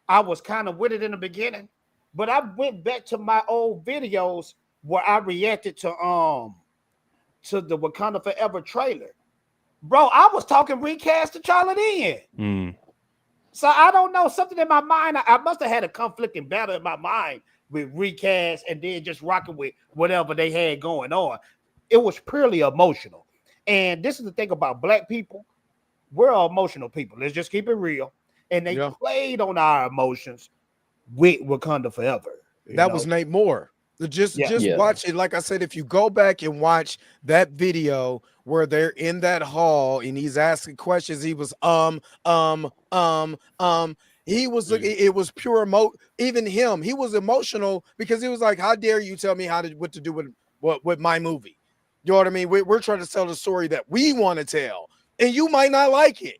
S4: I was kind of with it in the beginning, but I went back to my old videos where I reacted to the Wakanda Forever trailer. Bro, I was talking recast T'Challa then. So I don't know, something in my mind, I must have had a conflicting battle in my mind with recast and then just rocking with whatever they had going on. It was purely emotional. And this is the thing about Black people. We're emotional people. Let's just keep it real. And they played on our emotions with Wakanda Forever.
S6: That was Nate Moore. Just watch it. Like I said, if you go back and watch that video where they're in that hall and he's asking questions, he was he was looking, it was pure even him, he was emotional because he was like, how dare you tell me what to do with my movie? You know what I mean? We're trying to tell the story that we want to tell, and you might not like it.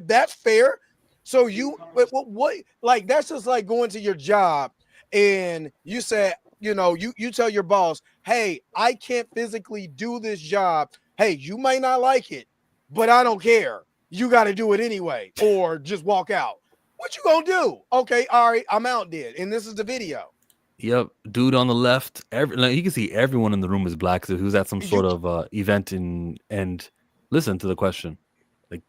S6: That's fair. So what like, that's just like going to your job and you say, you know, you tell your boss, hey, I can't physically do this job. Hey, you might not like it, but I don't care. You got to do it anyway, or just walk out. What you gonna do? Okay, all right, I'm out then. And this is the video.
S2: Yep, dude on the left. Like, you can see everyone in the room is black. So who's at some sort of event and listen to the question. Like,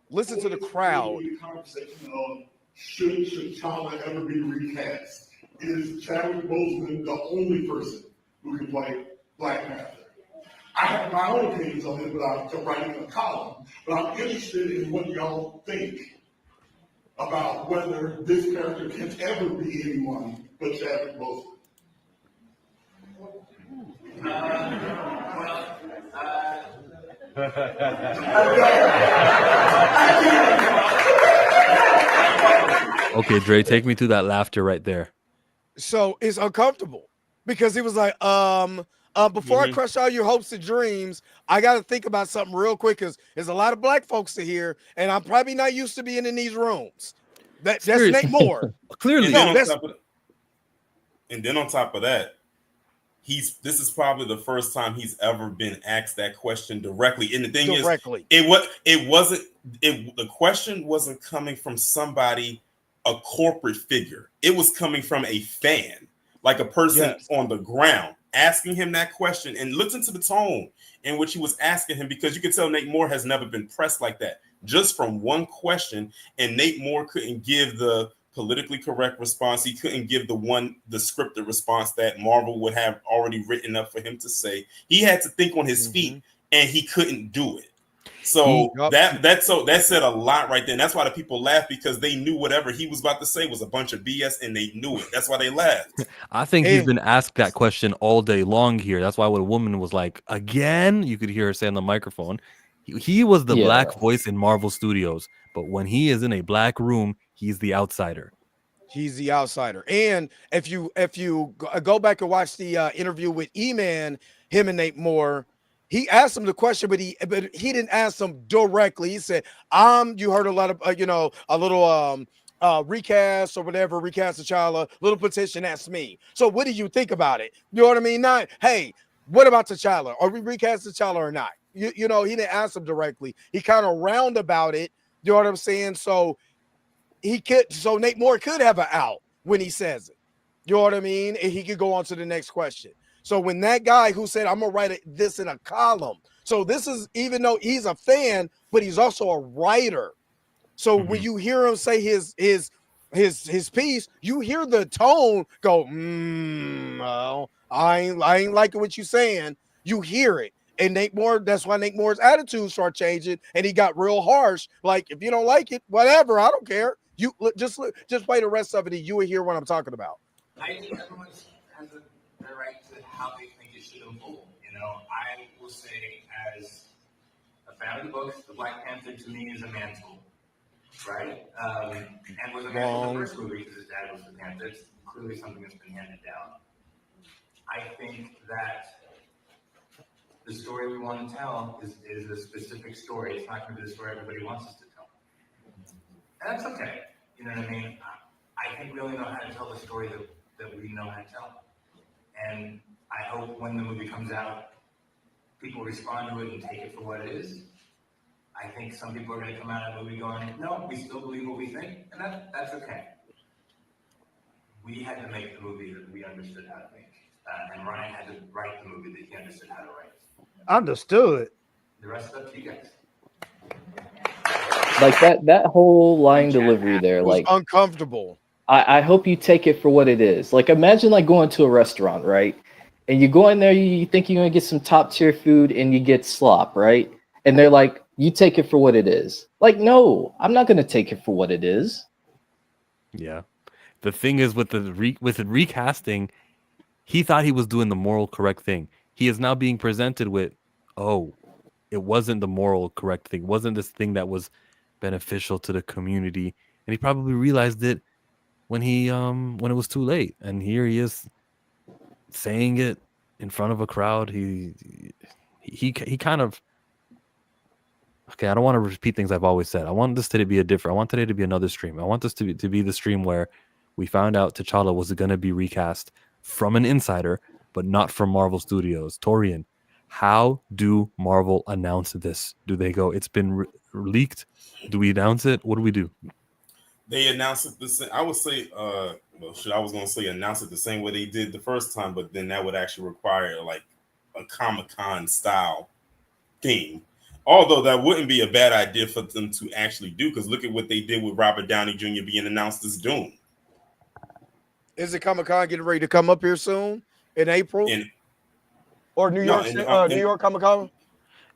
S6: listen to the crowd.
S8: The conversation of should T'Challa ever be recast? Is Chadwick Boseman the only person who can play Black Panther? I have my own opinions on it, but I'm writing a column. But I'm interested in what y'all think about whether this character can ever be anyone but Chadwick Boseman.
S2: Okay, Dre, take me to that laughter right there.
S6: So it's uncomfortable because he was like, before I crush all your hopes and dreams, I got to think about something real quick because there's a lot of black folks to here, and I'm probably not used to being in these rooms. That's Nate Moore.
S2: Clearly.
S7: And then on top of that, this is probably the first time he's ever been asked that question directly. And the thing is, the question wasn't coming from somebody, a corporate figure. It was coming from a fan, like a person on the ground, asking him that question. And listen to the tone in which he was asking him, because you could tell Nate Moore has never been pressed like that, just from one question. And Nate Moore couldn't give the politically correct response. He couldn't give the scripted response that Marvel would have already written up for him to say. He had to think on his feet, and he couldn't do it. So that said a lot right there. And that's why the people laughed, because they knew whatever he was about to say was a bunch of BS, and they knew it. That's why they laughed.
S2: I think he's been asked that question all day long here. That's why when a woman was like, again, you could hear her say on the microphone, he was the black voice in Marvel Studios. But when he is in a black room, he's the outsider.
S6: He's the outsider. And if you go back and watch the interview with E-Man, him and Nate Moore, he asked him the question, but he didn't ask him directly. He said, you heard a lot of, a little recast or whatever, recast T'Challa, little petition, that's me. So what do you think about it? You know what I mean? Not, hey, what about T'Challa? Are we recast T'Challa or not? He didn't ask him directly. He kind of round about it. You know what I'm saying? So Nate Moore could have an out when he says it. You know what I mean? And he could go on to the next question. So when that guy who said, I'm going to write this in a column. So this is, even though he's a fan, but he's also a writer. So when you hear him say his piece, you hear the tone go, well, I ain't liking what you're saying. You hear it. And Nate Moore, that's why Nate Moore's attitude started changing, and he got real harsh. Like, if you don't like it, whatever, I don't care. You just play the rest of it, and you will hear what I'm talking about.
S9: I think everyone has the right to how they think it should unfold. I will say, as a fan of the books, the Black Panther to me is a mantle, right? And was a mantle in the first movie because his dad was the Panther. It's clearly something that's been handed down. I think that the story we want to tell is a specific story. It's not going to be the story everybody wants us to tell. And that's okay. You know what I mean? I think we only know how to tell the story that we know how to tell. And I hope when the movie comes out, people respond to it and take it for what it is. I think some people are going to come out of the movie going, no, we still believe what we think. And that's okay. We had to make the movie that we understood how to make. And Ryan had to write the movie that he understood how to write.
S4: Understood.
S9: The rest of you guys.
S5: Like that whole line delivery there, like
S6: uncomfortable.
S5: I hope you take it for what it is. Like, imagine like going to a restaurant, right? And you go in there, you think you're gonna get some top tier food, and you get slop, right? And they're like, you take it for what it is. Like, no, I'm not gonna take it for what it is.
S2: Yeah, the thing is with the recasting, he thought he was doing the moral correct thing. He is now being presented with, oh, it wasn't the moral correct thing. It wasn't this thing that was beneficial to the community. And he probably realized it when it was too late. And here he is saying it in front of a crowd. He kind of, okay, I don't want to repeat things I've always said. I want this to be I want today to be another stream. I want this to be the stream where we found out T'Challa was going to be recast from an insider, but not from Marvel Studios. Torian, how do Marvel announce this? Do they go, it's been leaked? Do we announce it? What do we do?
S7: They announce it the same. I would say, I was going to say announce it the same way they did the first time, but then that would actually require like a Comic-Con style theme. Although that wouldn't be a bad idea for them to actually do, because look at what they did with Robert Downey Jr. being announced as Doom.
S6: Is it Comic-Con getting ready to come up here soon in April? Or New York Comic-Con?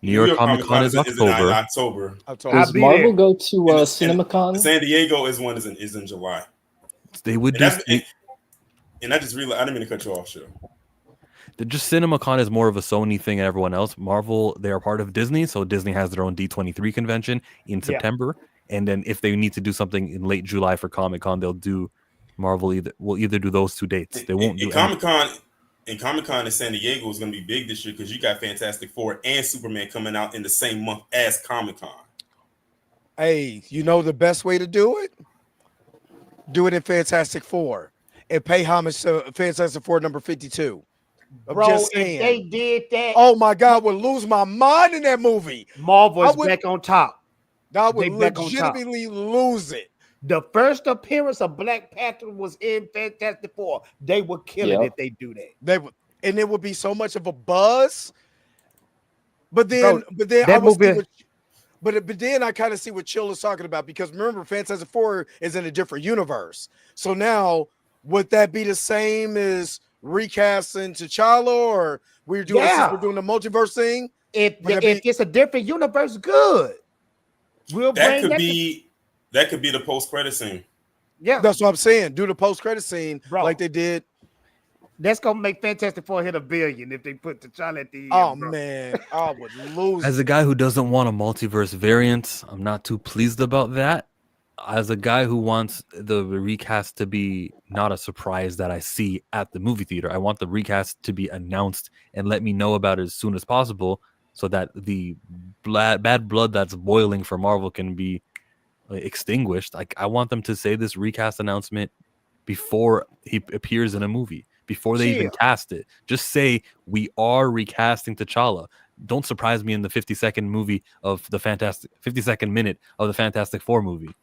S2: New York Comic-Con is October.
S7: In October.
S5: Does Marvel go to CinemaCon?
S7: San Diego is in July.
S2: They would do.
S7: And I just realized I didn't mean to cut you off, sure.
S2: Just CinemaCon is more of a Sony thing than everyone else. Marvel, they are part of Disney, so Disney has their own D23 convention in September. And then if they need to do something in late July for Comic-Con, they'll do Marvel will either do those 2 dates. They won't do
S7: Comic-Con. And Comic-Con in San Diego is going to be big this year because you got Fantastic Four and Superman coming out in the same month as Comic-Con.
S6: Hey, you know the best way to do it? Do it in Fantastic Four and pay homage to Fantastic Four number 52.
S4: Bro, if they did that,
S6: oh my God, I would lose my mind in that movie.
S4: Marvel is back on top.
S6: I would legitimately lose it.
S4: The first appearance of Black Panther was in Fantastic Four. They would kill it if they do that.
S6: They would, and it would be so much of a buzz. But then, but then I kind of see what Chill is talking about, because remember, Fantastic Four is in a different universe. So now, would that be the same as recasting T'Challa, or we're doing the multiverse thing?
S4: If it's a different universe, good.
S7: That could be the post-credit scene.
S6: Yeah, that's what I'm saying. Do the post-credit scene like they did.
S4: That's gonna make Fantastic Four hit $1 billion if they put T'Challa at the end.
S6: Oh man, I would lose.
S2: As a guy who doesn't want a multiverse variant, I'm not too pleased about that. As a guy who wants the recast to be not a surprise that I see at the movie theater, I want the recast to be announced and let me know about it as soon as possible, so that the bad blood that's boiling for Marvel can be extinguished. Like, I want them to say this recast announcement before he appears in a movie, before they even cast it. Just say, we are recasting T'Challa. Don't surprise me in the 52nd minute of the Fantastic Four movie.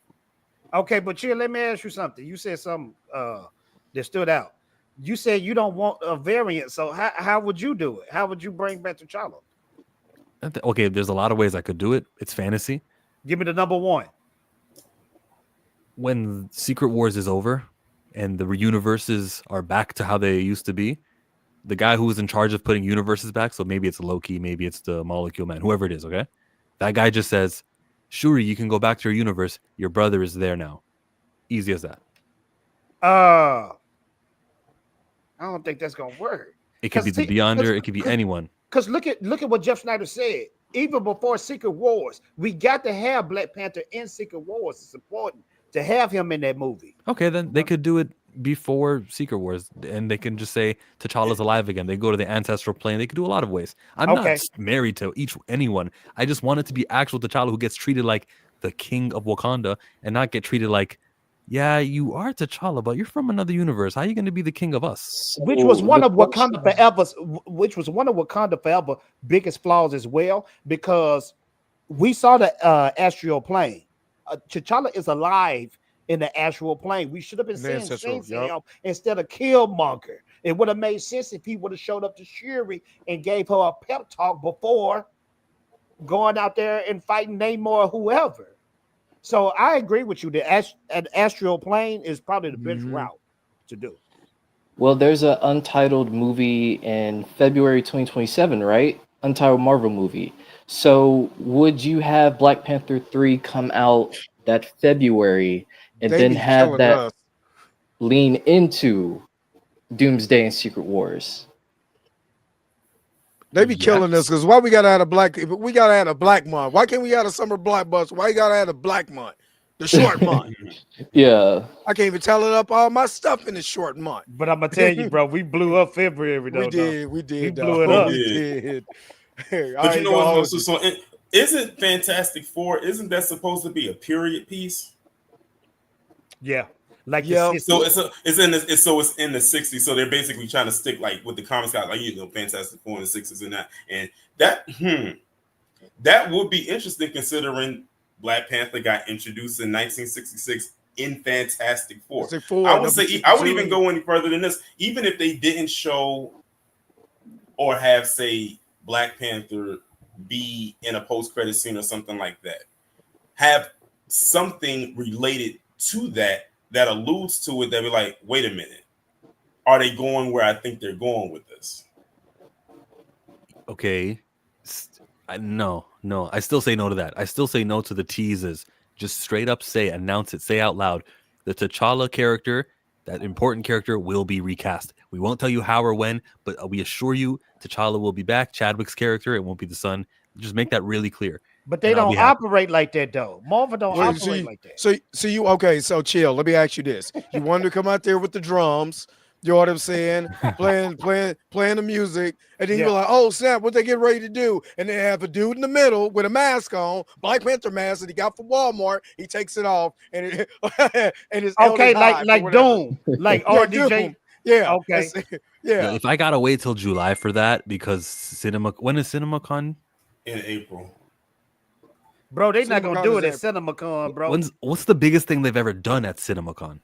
S4: Okay, but Chill, let me ask you something. You said something that stood out. You said you don't want a variant, so how would you do it? How would you bring back T'Challa?
S2: Okay, there's a lot of ways I could do it. It's fantasy.
S4: Give me the number one.
S2: When Secret Wars is over and the universes are back to how they used to be, the guy who was in charge of putting universes back, so maybe it's Loki, maybe it's the Molecule Man, whoever it is, okay? That guy just says, Shuri, you can go back to your universe. Your brother is there now. Easy as that.
S4: I don't think that's gonna work.
S2: It could be the Beyonder. It could be anyone.
S4: Because look at what Jeff Sneider said. Even before Secret Wars, we got to have Black Panther in Secret Wars. It's important to have him in that movie.
S2: Okay, then they could do it before Secret Wars, and they can just say T'Challa's alive again. They go to the ancestral plane. They could do a lot of ways. I'm not married to anyone. I just want it to be actual T'Challa who gets treated like the king of Wakanda and not get treated like, yeah, you are T'Challa, but you're from another universe. How are you going to be the king of us?
S4: Which was one of Wakanda Forever's biggest flaws as well, because we saw the astral plane. T'Challa is alive in the astral plane. We should have been seeing him instead of Killmonger. It would have made sense if he would have showed up to Shuri and gave her a pep talk before going out there and fighting Namor or whoever. So I agree with you. An astral plane is probably the best route to do.
S5: Well, there's an untitled movie in February 2027, right? Untitled Marvel movie. So would you have Black Panther 3 come out that February and then have that lean into Doomsday and Secret Wars?
S6: They be killing us, because why we gotta add a black month? Why can't we add a summer black month? Why you gotta add a black month? The short month.
S5: Yeah.
S6: I can't even tally up all my stuff in the short month.
S4: But I'm gonna tell you, bro, we blew up February.
S6: We did.
S4: We blew it up.
S7: We did. But you know what? So isn't Fantastic Four? Isn't that supposed to be a period piece?
S4: Yeah.
S7: So it's in the 60s. So they're basically trying to stick like with the comics got like Fantastic Four in the 60s and that would be interesting, considering Black Panther got introduced in 1966 in Fantastic Four. I would say I would even go any further than this. Even if they didn't show or have, say, Black Panther be in a post-credit scene or something like that. Have something related to that alludes to it that be like, wait a minute, are they going where I think they're going with this?
S2: Okay. No. I still say no to that. I still say no to the teases. Just straight up announce it, say out loud. The T'Challa character, that important character, will be recast. We won't tell you how or when, but we assure you T'Challa will be back. Chadwick's character, it won't be the son. Just make that really clear.
S4: But they don't operate like that, though. Marvel don't operate like that.
S6: So chill. Let me ask you this. You wanted to come out there with the drums, you know what I'm saying? playing the music, and then you're like, oh snap, what they get ready to do? And they have a dude in the middle with a mask on, Black Panther mask that he got from Walmart. He takes it off, and it's
S4: okay, like Doom, like RDJ.
S6: Yeah.
S4: Okay.
S6: Yeah.
S2: If I gotta wait till July for that, because when is CinemaCon?
S7: In April.
S4: Bro, they're not gonna do it at CinemaCon, bro.
S2: What's the biggest thing they've ever done at CinemaCon?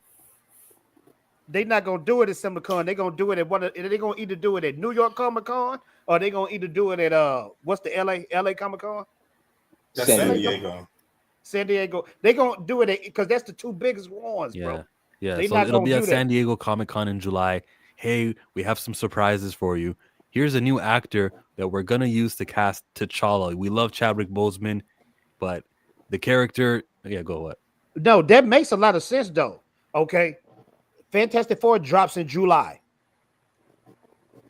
S4: They're not gonna do it at CinemaCon. They're gonna do it at they're gonna either do it at New York Comic Con or they're gonna either do it at what's the LA Comic Con?
S7: That's San Diego.
S4: San Diego. They're gonna do it because that's the two biggest ones, bro.
S2: Yeah. So it'll be at San Diego Comic Con in July. Hey, we have some surprises for you. Here's a new actor that we're gonna use to cast T'Challa. We love Chadwick Boseman, but the character, go what?
S4: No, that makes a lot of sense though. Okay. Fantastic Four drops in July.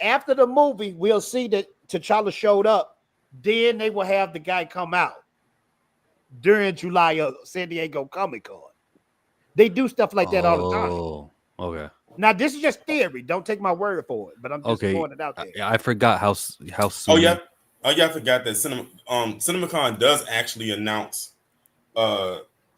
S4: After the movie, we'll see that T'Challa showed up. Then they will have the guy come out during July of San Diego Comic Con. They do stuff like that all the time.
S2: Oh, okay.
S4: Now this is just theory. Don't take my word for it, but I'm just throwing it out there.
S2: I forgot how soon.
S7: Oh yeah, I forgot that CinemaCon does actually announce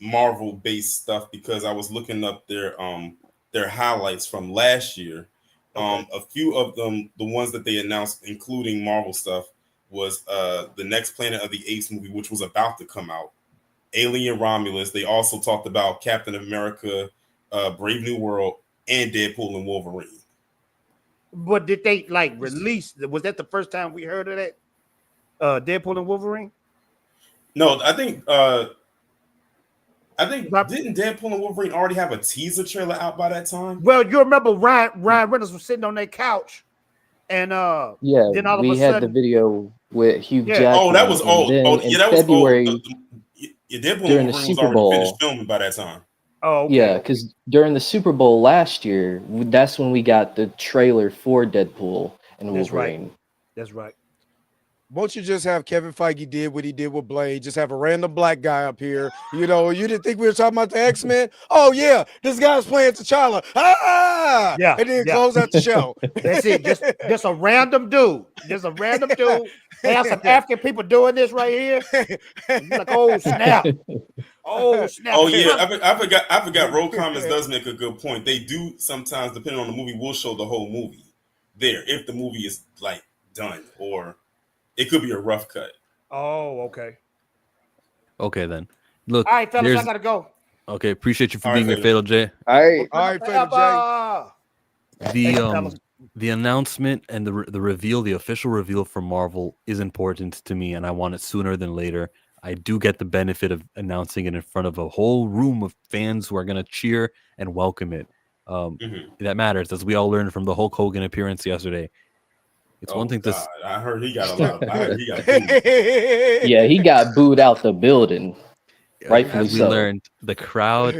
S7: Marvel-based stuff because I was looking up their highlights from last year. A few of them, the ones that they announced, including Marvel stuff, was the next Planet of the Apes movie, which was about to come out. Alien Romulus. They also talked about Captain America, Brave New World, and Deadpool and Wolverine.
S4: But did they release? Was that the first time we heard of that? Deadpool and Wolverine?
S7: No, I think didn't Deadpool and Wolverine already have a teaser trailer out by that time?
S4: Well, you remember Ryan Reynolds was sitting on that couch, and then all of
S5: we
S4: a
S5: had
S4: sudden,
S5: the video with Hugh Jackman.
S7: Oh, that was old. That
S5: February,
S7: was old. Deadpool
S5: during
S7: and
S5: the
S7: Wolverine
S5: Super
S7: was already
S5: Bowl.
S7: finished filming by that time.
S4: Oh, okay.
S5: Yeah, because during the Super Bowl last year, that's when we got the trailer for Deadpool and Wolverine.
S4: That's right.
S6: Won't you just have Kevin Feige did what he did with Blade? Just have a random black guy up here. You know, you didn't think we were talking about the X-Men? Oh, yeah, this guy's playing T'Challa. Ah!
S4: Yeah.
S6: And then close out the show.
S4: That's it. Just a random dude. Just a random dude. They have some African people doing this right here. You're like, oh, snap. Oh, snap.
S7: Oh, yeah. I forgot. Roll Comments does make a good point. They do sometimes, depending on the movie, will show the whole movie there if the movie is done, or it could be a rough cut.
S4: Oh, okay.
S2: Okay, then. Look.
S4: All right, fellas, I gotta go.
S2: Okay, appreciate you for being here, Fatal J.
S5: All
S6: right, Fatal
S2: J. The announcement and the reveal, the official reveal from Marvel is important to me, and I want it sooner than later. I do get the benefit of announcing it in front of a whole room of fans who are going to cheer and welcome it. That matters, as we all learned from the Hulk Hogan appearance yesterday. It's one thing to.
S7: I heard he got a lot. I heard he got
S5: booed. Yeah, he got booed out the building. Rightfully
S2: as we learned, the crowd.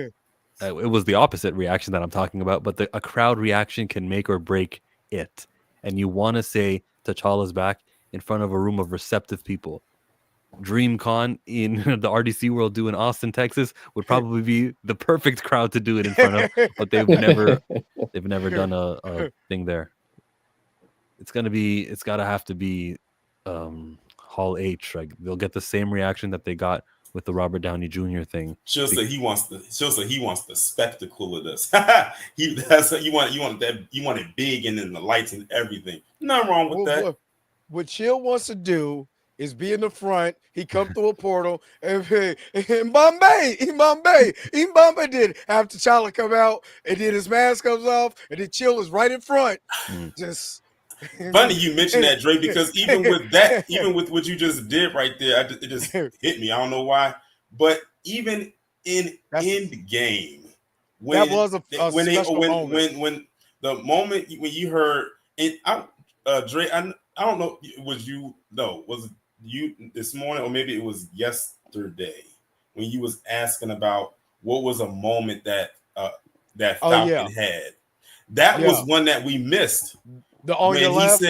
S2: It was the opposite reaction that I'm talking about, but a crowd reaction can make or break it. And you want to say T'Challa's back in front of a room of receptive people. DreamCon in the RDC World in Austin, Texas would probably be the perfect crowd to do it in front of, but they've never done a thing there. It's gotta have to be Hall H. Like they'll get the same reaction that they got with the Robert Downey Jr. thing.
S7: She'll say he wants the spectacle of this. You want it big and then the lights and everything. Nothing wrong with that.
S6: What Chill wants to do is be in the front. He come through a portal and Bombay did have T'Challa come out and then his mask comes off and then Chill is right in front. Just
S7: Funny you mentioned that, Dre, because even with that, even with what you just did right there, it just hit me. I don't know why, but even in Endgame,
S6: that was a special moment.
S7: When the moment when you heard, and Dre, I don't know, was it you this morning or maybe it was yesterday when you was asking about what was a moment that Falcon had. That was one that we missed.
S6: On your left.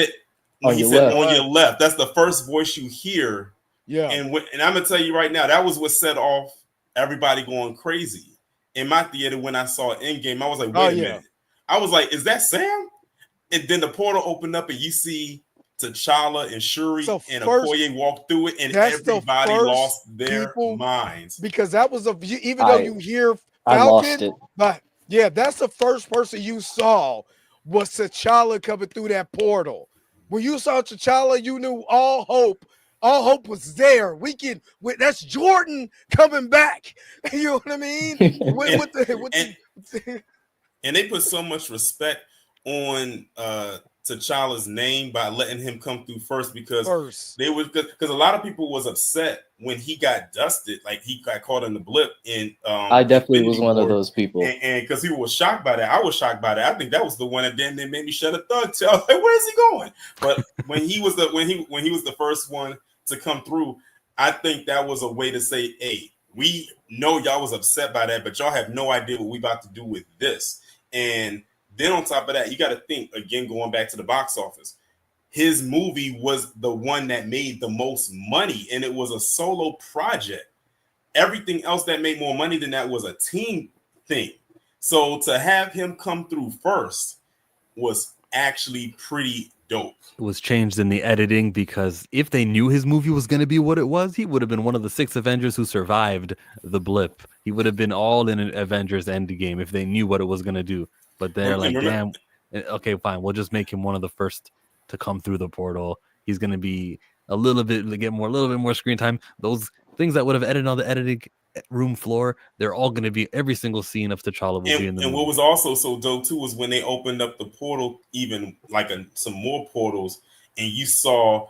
S7: On your left. That's the first voice you hear.
S6: Yeah.
S7: And I'm gonna tell you right now, that was what set off everybody going crazy. In my theater, when I saw Endgame, I was like, wait a minute. I was like, is that Sam? And then the portal opened up and you see T'Challa and Shuri and Okoye walk through it, and everybody lost their minds.
S6: Because that was even though you hear Falcon,
S5: I lost it.
S6: But yeah, that's the first person you saw was T'Challa coming through that portal. When you saw T'Challa, you knew all hope was there. That's Jordan coming back. You know what I mean?
S7: And they put so much respect on T'Challa's name by letting him come through first because a lot of people was upset when he got dusted, like he got caught in the blip. And
S5: I definitely was one of those people,
S7: and because he was shocked by that, I was shocked by that. I think that was the one that then made me shut a thug tail. I was like, where's he going? But when he was the first one to come through, I think that was a way to say, hey, we know y'all was upset by that, but y'all have no idea what we about to do with this. And then on top of that, you got to think, again, going back to the box office, his movie was the one that made the most money, and it was a solo project. Everything else that made more money than that was a team thing. So to have him come through first was actually pretty dope.
S2: It was changed in the editing because if they knew his movie was going to be what it was, he would have been one of the 6 Avengers who survived the blip. He would have been all in Avengers Endgame if they knew what it was going to do. But they're damn, okay, fine. We'll just make him one of the first to come through the portal. He's going to be a little bit more screen time. Those things that would have edited on the editing room floor, they're all going to be, every single scene of T'Challa will be in the movie.
S7: What was also so dope too was when they opened up the portal, even like some more portals, and you saw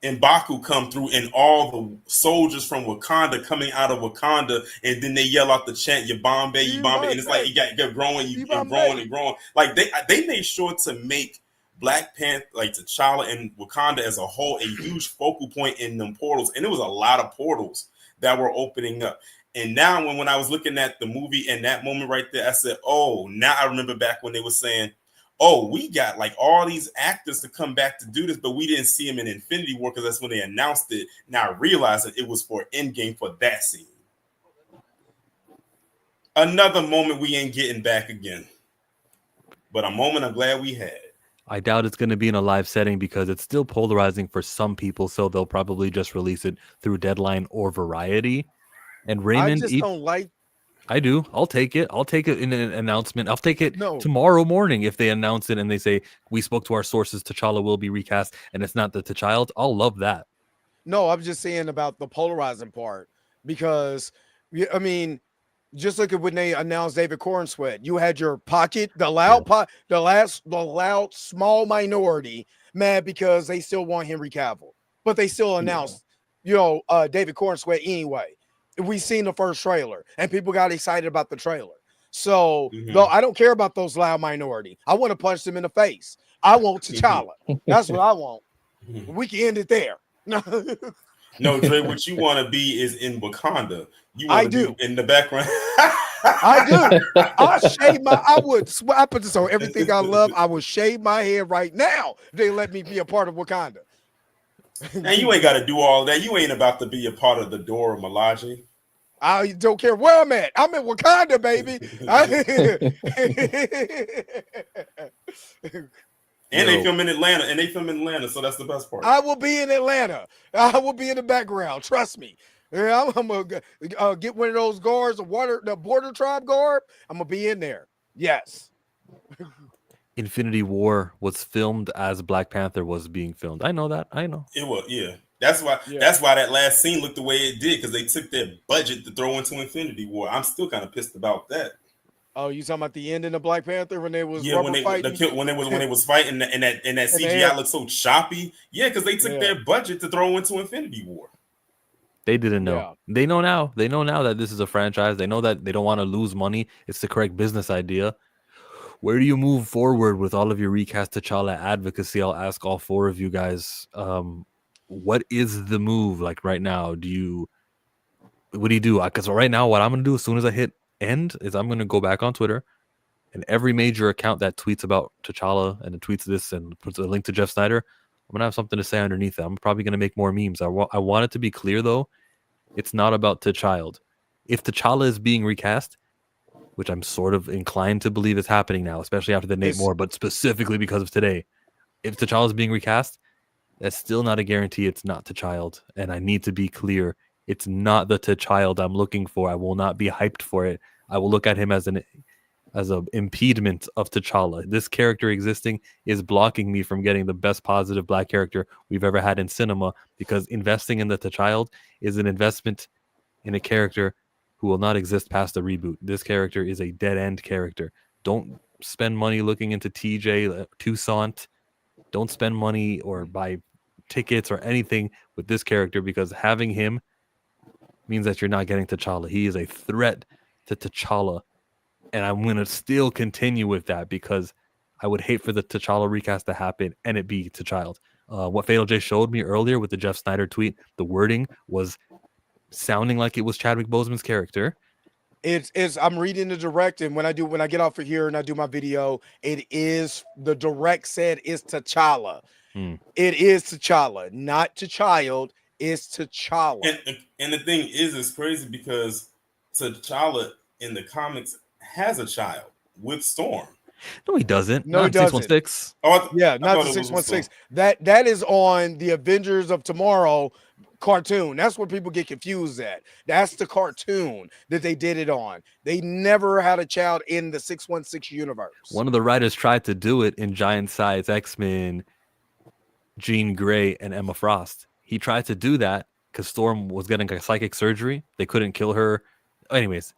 S7: M'Baku come through and all the soldiers from Wakanda coming out of Wakanda, and then they yell out the chant, Yabambe, Yabambe, and it's like you got growing, and growing. Like they made sure to make Black Panther, like T'Challa and Wakanda as a whole, a huge focal point in them portals. And it was a lot of portals that were opening up. And now when I was looking at the movie and that moment right there, I said, oh, now I remember back when they were saying, oh, we got like all these actors to come back to do this, but we didn't see them in Infinity War because that's when they announced it. Now I realized that it was for Endgame for that scene. Another moment we ain't getting back again, but a moment I'm glad we had.
S2: I doubt it's going to be in a live setting because it's still polarizing for some people, so they'll probably just release it through Deadline or Variety. And Raymond,
S6: I just don't like.
S2: I do. I'll take it. I'll take it in an announcement. I'll take it tomorrow morning if they announce it and they say, we spoke to our sources, T'Challa will be recast, and it's not the T'Child. I'll love that.
S6: No, I'm just saying about the polarizing part because, I mean, just look at when they announced David Cornsweet. You had your pocket, the loud small minority mad because they still want Henry Cavill, but they still announced, David Cornsweet anyway. We seen the first trailer and people got excited about the trailer. So though I don't care about those loud minority. I want to punch them in the face. I want T'Challa. That's what I want. We can end it there.
S7: No, Dre, what you want to be is in Wakanda. You want to be in the background.
S6: I do. I put this on everything I love. I would shave my head right now if they let me be a part of Wakanda.
S7: And you ain't got to do all that. You ain't about to be a part of the Dora Milaje.
S6: I don't care where I'm at. I'm in Wakanda, baby.
S7: And they film in Atlanta. So that's the best part.
S6: I will be in Atlanta. I will be in the background. Trust me. I'm gonna get one of those guards, the border tribe guard. I'm gonna be in there. Yes.
S2: Infinity War was filmed as Black Panther was being filmed. I know that. I know.
S7: It was, yeah. That's why that last scene looked the way it did, because they took their budget to throw into Infinity War. I'm still kind of pissed about that.
S6: Oh, you talking about the ending of Black Panther when they was
S7: Yeah, when
S6: fighting?
S7: when they was fighting and that CGI looked so choppy. Yeah, because they took their budget to throw into Infinity War.
S2: They didn't know. Yeah. They know now. They know now that this is a franchise. They know that they don't want to lose money. It's the correct business idea. Where do you move forward with all of your recast T'Challa advocacy? I'll ask all four of you guys. What is the move like right now? What do you do? Because right now, what I'm going to do as soon as I hit end is I'm going to go back on Twitter, and every major account that tweets about T'Challa and tweets this and puts a link to Jeff Sneider, I'm going to have something to say underneath it. I'm probably going to make more memes. I want it to be clear, though. It's not about T'Challa. If T'Challa is being recast, which I'm sort of inclined to believe is happening now, especially after the Nate Moore, but specifically because of today, if T'Challa is being recast, that's still not a guarantee it's not T'Challa. And I need to be clear, it's not the T'Challa I'm looking for. I will not be hyped for it. I will look at him as an impediment of T'Challa. This character existing is blocking me from getting the best positive black character we've ever had in cinema, because investing in the T'Challa is an investment in a character who will not exist past the reboot. This character is a dead-end character. Don't spend money looking into TJ Toussaint. Don't spend money or buy tickets or anything with this character, because having him means that you're not getting T'Challa. He is a threat to T'Challa. And I'm going to still continue with that, because I would hate for the T'Challa recast to happen and it be T'Challa. What Fatal J showed me earlier with the Jeff Sneider tweet, the wording was sounding like it was Chadwick Boseman's character.
S6: I'm reading the direct, and when I get off of here and I do my video, it is the direct said is T'Challa. It is T'Challa, not T'Child. It's T'Challa.
S7: And the thing is, it's crazy because T'Challa in the comics has a child with Storm.
S2: No, he doesn't.
S6: No, he doesn't. 616.
S7: Oh,
S6: not the 616. That is on the Avengers of Tomorrow cartoon. That's what people get confused at. That's the cartoon that they did it on. They never had a child in the 616 universe.
S2: One of the writers tried to do it in Giant Size X-Men, Jean Grey and Emma Frost. He tried to do that because Storm was getting a psychic surgery. They couldn't kill her. Anyways,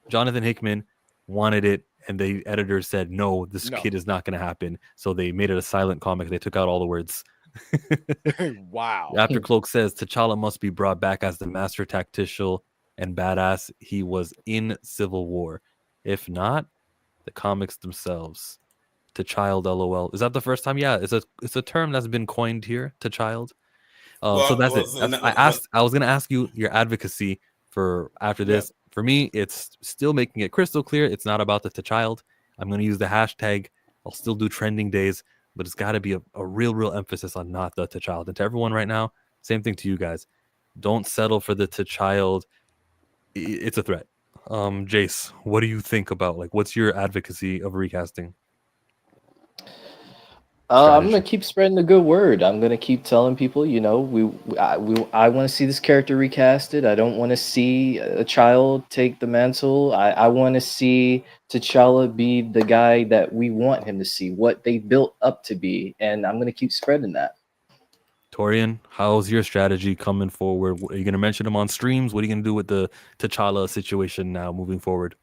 S2: Jonathan Hickman wanted it, and the editors said, no, this kid is not going to happen. So they made it a silent comic. They took out all the words.
S6: Wow.
S2: After Cloak says T'Challa must be brought back as the master tactician and badass he was in Civil War. If not, the comics themselves. T'Challa, LOL. Is that the first time? Yeah, it's a term that's been coined here, T'Challa. So that's it. I was gonna ask you your advocacy for after this. Yeah. For me, it's still making it crystal clear. It's not about the T'Challa. I'm gonna use the hashtag. I'll still do trending days, but it's got to be a real emphasis on not the T'Challa. And to everyone right now, same thing to you guys. Don't settle for the T'Challa. It's a threat. Jace, what do you think about, like, what's your advocacy of recasting?
S5: I'm gonna keep spreading the good word. I'm gonna keep telling people, you know, I want to see this character recasted. I don't want to see a child take the mantle. I want to see T'Challa be the guy that we want him to see, what they built up to be, and I'm gonna keep spreading that.
S2: Torian, how's your strategy coming forward? Are you gonna mention them on streams? What are you gonna do with the T'Challa situation now moving forward?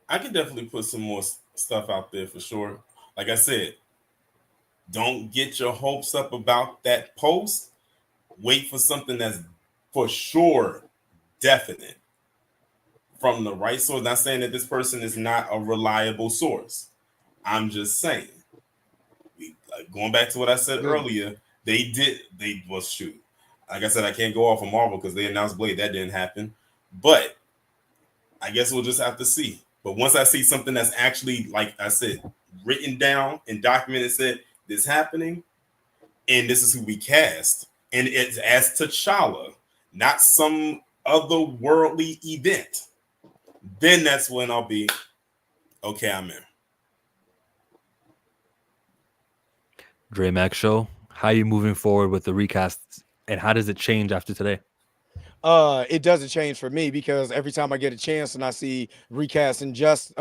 S7: I can definitely put some more stuff out there for sure. Like I said, don't get your hopes up about that post. Wait for something that's for sure definite from the right source. Not saying that this person is not a reliable source. I'm just saying, going back to what I said earlier, shoot. Like I said, I can't go off of Marvel because they announced Blade. That didn't happen. But I guess we'll just have to see. But once I see something that's actually, like I said, written down and documented, said this happening, and this is who we cast, and it's as T'Challa, not some otherworldly event, then that's when I'll be okay. I'm in.
S2: Dre Max Show, how are you moving forward with the recast, and how does it change after today?
S6: It doesn't change for me, because every time I get a chance and I see recast Injustice,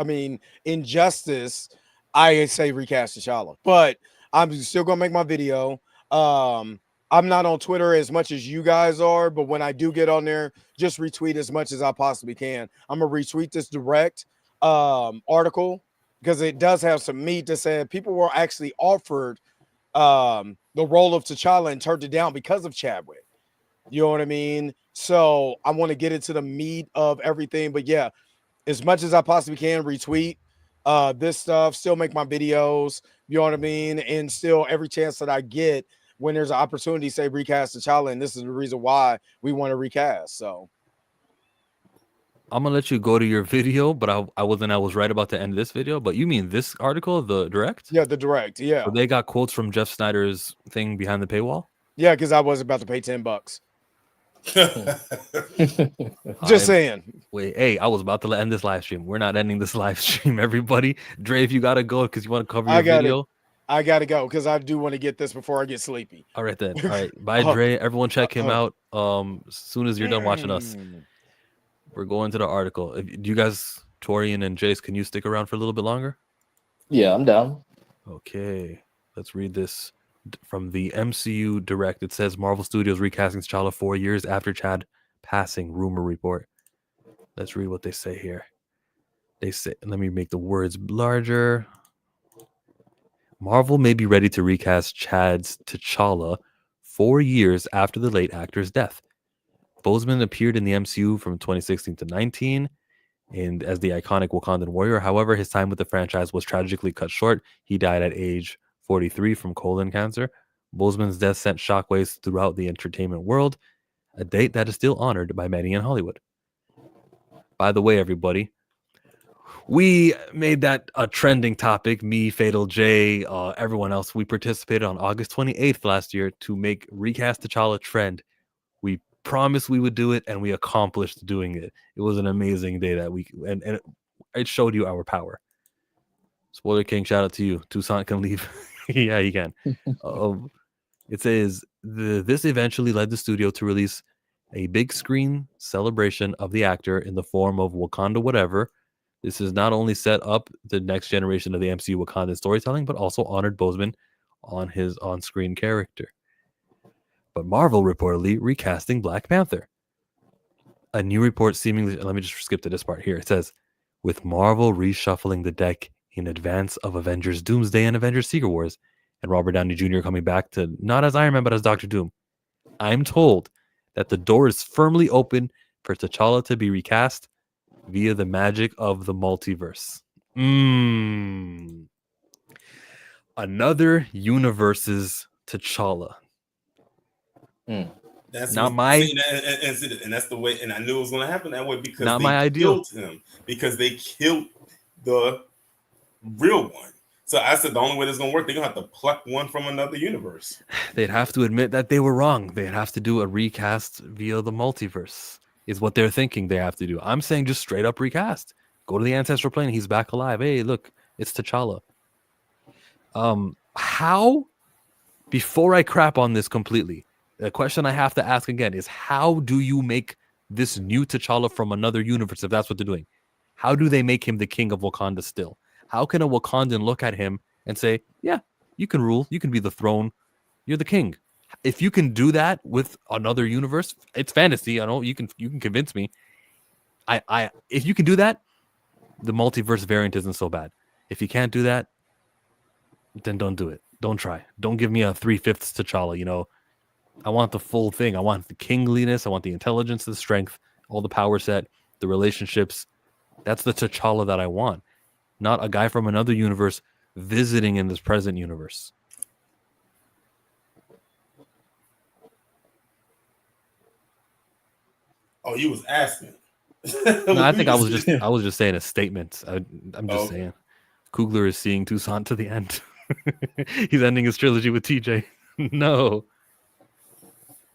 S6: I say recast T'Challa. But I'm still gonna make my video. I'm not on Twitter as much as you guys are, but when I do get on there, just retweet as much as I possibly can. I'm gonna retweet this direct. article because it does have some meat that said people were actually offered the role of T'Challa and turned it down because of Chadwick. You know what I mean? So I want to get into the meat of everything, but yeah, as much as I possibly can retweet this stuff, still make my videos, you know what I mean? And still every chance that I get when there's an opportunity, say recast T'Challa, and this is the reason why we want to recast. So
S2: I'm gonna let you go to your video, but I was right about to end this video. But you mean this article, the direct?
S6: Yeah, the direct. Yeah.
S2: So they got quotes from Jeff Sneider's thing behind the paywall?
S6: Yeah, because I was about to pay $10. Just saying.
S2: Wait, hey, I was about to end this live stream. We're not ending this live stream, everybody. Dre, if you gotta go because you want to cover your video.
S6: I gotta go because I do want to get this before I get sleepy.
S2: All right then. All right. Bye, Dre. Everyone check him out. As soon as you're done watching us. We're going to the article. Do you guys, Torian and Jace, can you stick around for a little bit longer?
S5: Yeah, I'm down.
S2: Okay. Let's read this from the MCU Direct. It says Marvel Studios recasting T'Challa 4 years after Chad passing, rumor report. Let's read what they say here. They say, let me make the words larger. Marvel may be ready to recast Chad's T'Challa 4 years after the late actor's death. Boseman appeared in the MCU from 2016 to 19 and as the iconic Wakandan warrior. However, his time with the franchise was tragically cut short. He died at age 43 from colon cancer. Boseman's death sent shockwaves throughout the entertainment world, a date that is still honored by many in Hollywood. By the way, everybody, we made that a trending topic. Me, Fatal J, everyone else. We participated on August 28th last year to make recast T'Challa trend. We promised we would do it, and we accomplished doing it. It was an amazing day that week, and it showed you our power. Spoiler King, shout out to you. Toussaint can leave. Yeah, he can. It says this eventually led the studio to release a big screen celebration of the actor in the form of Wakanda Whatever. This has not only set up the next generation of the MCU Wakandan storytelling, but also honored Boseman on his on-screen character. But Marvel reportedly recasting Black Panther. A new report seemingly, let me just skip to this part here. It says, with Marvel reshuffling the deck in advance of Avengers Doomsday and Avengers Secret Wars, and Robert Downey Jr. coming back to not as Iron Man, but as Doctor Doom, I'm told that the door is firmly open for T'Challa to be recast via the magic of the multiverse. Another universe's T'Challa.
S7: That's
S2: not my
S7: and that's the way, and I knew it was going to happen that way because
S2: not
S7: they
S2: my ideal.
S7: killed him because they killed the real one. So I said the only way this is going to work, they're going to have to pluck one from another universe.
S2: They'd have to admit that they were wrong. They'd have to do a recast via the multiverse is what they're thinking they have to do. I'm saying just straight up recast. Go to the ancestral plane. He's back alive. Hey, look, it's T'Challa. How, before I crap on this completely, the question I have to ask again is how do you make this new T'Challa from another universe if that's what they're doing? How do they make him the king of Wakanda still? How can a Wakandan look at him and say, yeah, you can rule. You can be the throne. You're the king. If you can do that with another universe, it's fantasy. I know you can convince me. If you can do that, the multiverse variant isn't so bad. If you can't do that, then don't do it. Don't try. Don't give me a 3/5 T'Challa, I want the full thing. I want the kingliness. I want the intelligence, the strength, all the power set, the relationships. That's the T'Challa that I want. Not a guy from another universe visiting in this present universe.
S7: Oh, you was asking.
S2: No, I think I was just saying a statement. I'm just saying. Coogler is seeing Toussaint to the end. He's ending his trilogy with TJ. No.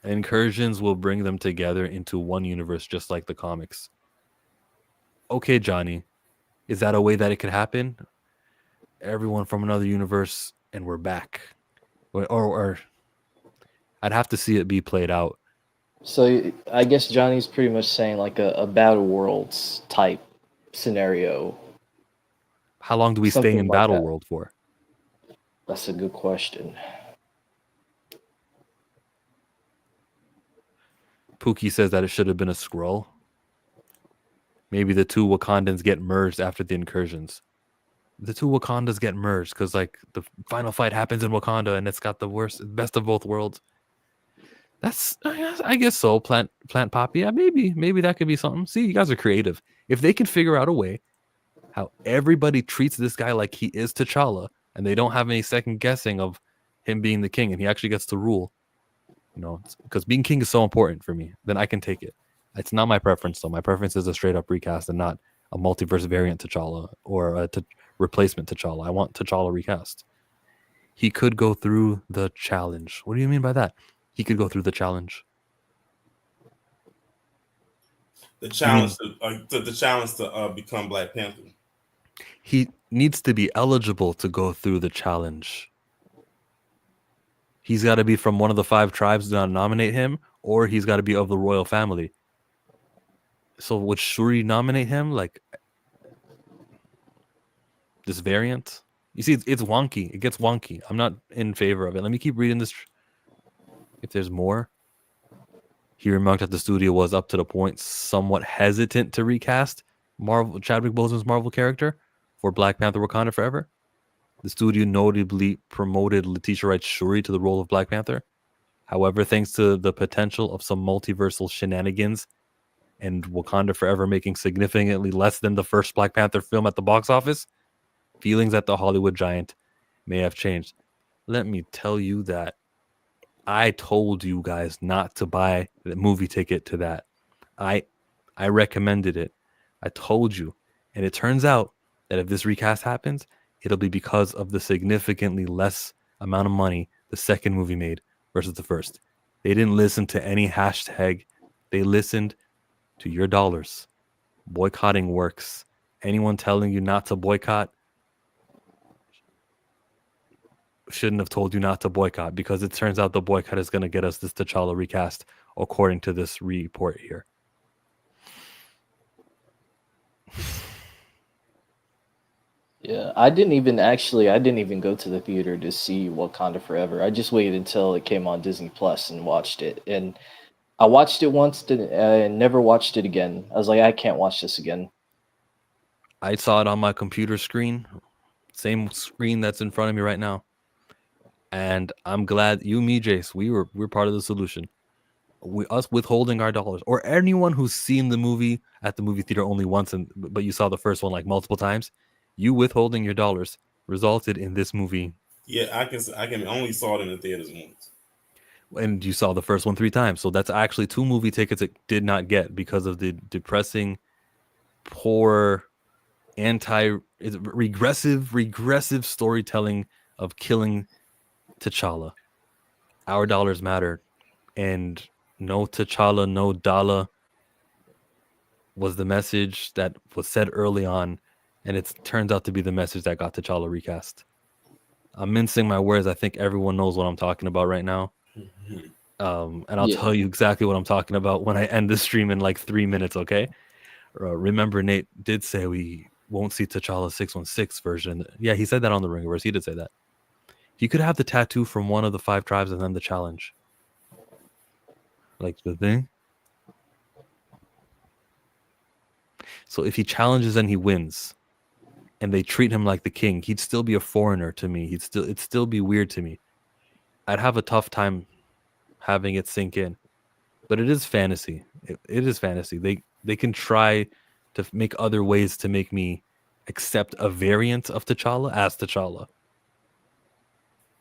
S2: Incursions will bring them together into one universe, just like the comics. Okay, Johnny. Is that a way that it could happen? Everyone from another universe, and we're back. Or I'd have to see it be played out.
S5: So I guess Johnny's pretty much saying like a Battle Worlds type scenario.
S2: How long do we stay in Battle World for?
S5: That's a good question.
S2: Pookie says that it should have been a scroll. maybe the two Wakandans get merged after the incursions. The two Wakandas get merged because like the final fight happens in Wakanda and it's got the best of both worlds. I guess so. Plant Poppy. Yeah, maybe that could be something. See, you guys are creative. If they could figure out a way how everybody treats this guy like he is T'Challa, and they don't have any second guessing of him being the king, and he actually gets to rule, because being king is so important for me, then I can take it. It's not my preference, though. My preference is a straight up recast and not a multiverse variant T'Challa or a replacement T'Challa. I want T'Challa recast. He could go through the challenge. What do you mean by that? He could go through the challenge.
S7: The challenge to become Black Panther.
S2: He needs to be eligible to go through the challenge. He's got to be from one of the 5 tribes to nominate him, or he's got to be of the royal family. So would Shuri nominate him? Like this variant? You see, it's wonky. It gets wonky. I'm not in favor of it. Let me keep reading this. If there's more. He remarked that the studio was up to the point somewhat hesitant to recast Chadwick Boseman's Marvel character for Black Panther Wakanda Forever. The studio notably promoted Letitia Wright's Shuri to the role of Black Panther. However, thanks to the potential of some multiversal shenanigans and Wakanda Forever making significantly less than the first Black Panther film at the box office, feelings at the Hollywood giant may have changed. Let me tell you that I told you guys not to buy the movie ticket to that. I recommended it. I told you. And it turns out that if this recast happens, it'll be because of the significantly less amount of money the second movie made versus the first. They didn't listen to any hashtag. They listened to your dollars. Boycotting works. Anyone telling you not to boycott shouldn't have told you not to boycott, because it turns out the boycott is going to get us this T'Challa recast, according to this report here.
S5: Yeah, I didn't even go to the theater to see Wakanda Forever. I just waited until it came on Disney Plus and watched it. And I watched it once and never watched it again. I was like, I can't watch this again.
S2: I saw it on my computer screen, same screen that's in front of me right now. And I'm glad me, Jace, we're part of the solution. Us withholding our dollars, or anyone who's seen the movie at the movie theater only once, but you saw the first one like multiple times, you withholding your dollars resulted in this movie.
S7: Yeah, I can only saw it in the theaters once.
S2: And you saw the first one 3 times. So that's actually 2 movie tickets it did not get because of the depressing, poor, regressive storytelling of killing T'Challa. Our dollars matter. And no T'Challa, no Dala was the message that was said early on. And it turns out to be the message that got T'Challa recast. I'm mincing my words. I think everyone knows what I'm talking about right now. And I'll tell you exactly what I'm talking about when I end the stream in like 3 minutes, okay? Remember, Nate did say we won't see T'Challa 616 version. Yeah, he said that on the Ringerverse. He did say that. He could have the tattoo from one of the 5 tribes and then the challenge. Like the thing. So if he challenges and he wins, and they treat him like the king, he'd still be a foreigner to me. It'd still be weird to me. I'd have a tough time having it sink in. But it is fantasy. It is fantasy. They can try to make other ways to make me accept a variant of T'Challa as T'Challa.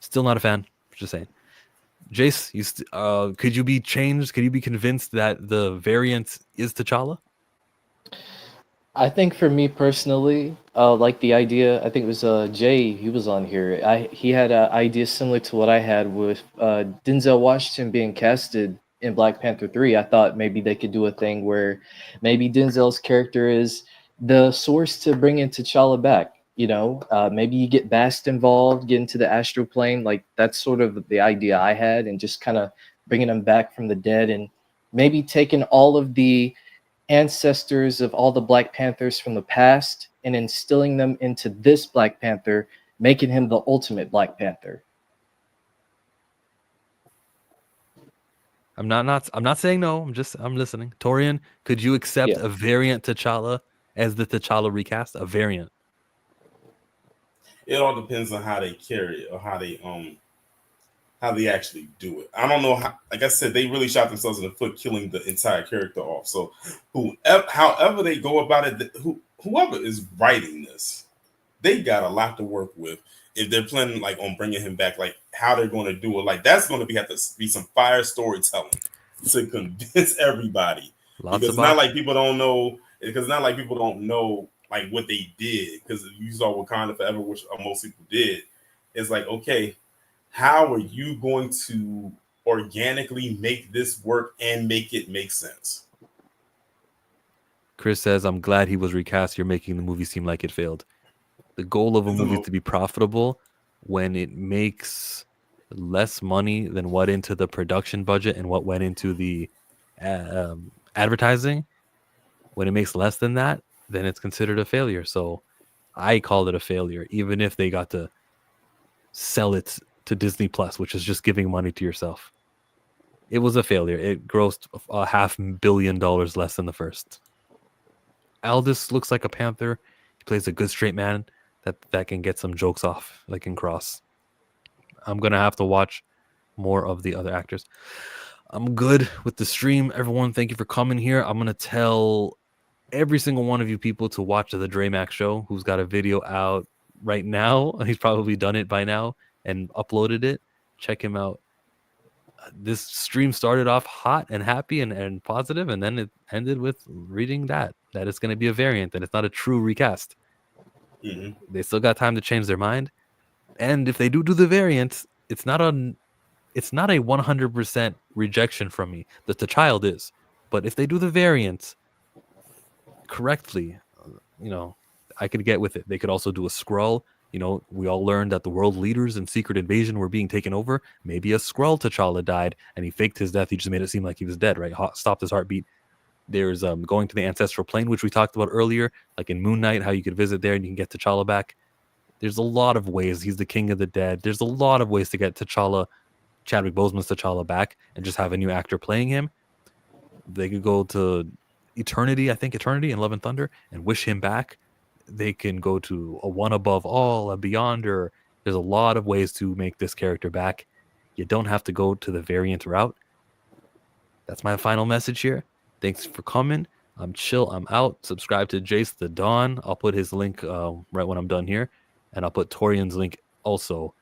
S2: Still not a fan. Just saying. Jace, could you be changed? Could you be convinced that the variant is T'Challa?
S5: I think for me personally, like the idea, I think it was Jay, he was on here. He had an idea similar to what I had with Denzel Washington being casted in Black Panther 3. I thought maybe they could do a thing where maybe Denzel's character is the source to bring in T'Challa back. Maybe you get Bast involved, get into the astral plane. Like that's sort of the idea I had, and just kind of bringing him back from the dead, and maybe taking all of the ancestors of all the Black Panthers from the past and instilling them into this Black Panther, making him the ultimate Black Panther.
S2: I'm not saying no. I'm listening. Torian, could you accept a variant T'Challa as the T'Challa recast? A variant.
S7: It all depends on how they carry it or how they actually do it. I don't know how. Like I said, they really shot themselves in the foot, killing the entire character off. So, however they go about it, whoever is writing this, they got a lot to work with. If they're planning like on bringing him back, like how they're going to do it, like that's going to have to be some fire storytelling to convince everybody. Because it's not like people don't know. Because it's not like people don't know like what they did. Because you saw Wakanda Forever, which most people did. It's like, okay, how are you going to organically make this work and make it make sense?
S2: Chris says, I'm glad he was recast. You're making the movie seem like it failed. The goal of a movie is to be profitable. When it makes less money than what into the production budget and what went into the advertising, when it makes less than that, then it's considered a failure. So I call it a failure, even if they got to sell it to Disney Plus, which is just giving money to yourself. It was a failure. It grossed $500 million less than the first. Aldous looks like a Panther. He plays a good straight man that can get some jokes off, like in Cross. I'm going to have to watch more of the other actors. I'm good with the stream. Everyone, thank you for coming here. I'm going to tell every single one of you people to watch the Dramax show, who's got a video out right now. He's probably done it by now and uploaded it. Check him out. This stream started off hot and happy and positive, and then it ended with reading that it's going to be a variant and it's not a true recast.
S7: Mm-hmm.
S2: They still got time to change their mind. And if they do the variant, it's not a 100% rejection from me. That the child is. But if they do the variant correctly, I could get with it. They could also do a Skrull. We all learned that the world leaders in Secret Invasion were being taken over. Maybe a Skrull T'Challa died and he faked his death. He just made it seem like he was dead, right? Stopped his heartbeat. There's going to the ancestral plane, which we talked about earlier, like in Moon Knight, how you could visit there and you can get T'Challa back. There's a lot of ways. He's the king of the dead. There's a lot of ways to get T'Challa, Chadwick Boseman's T'Challa back and just have a new actor playing him. They could go to Eternity and Love and Thunder and wish him back. They can go to a One Above All, a Beyonder. There's a lot of ways to make this character back. You don't have to go to the variant route. That's my final message here. Thanks for coming. I'm chill. I'm out. Subscribe to Jace the Dawn. I'll put his link right when I'm done here. And I'll put Torian's link also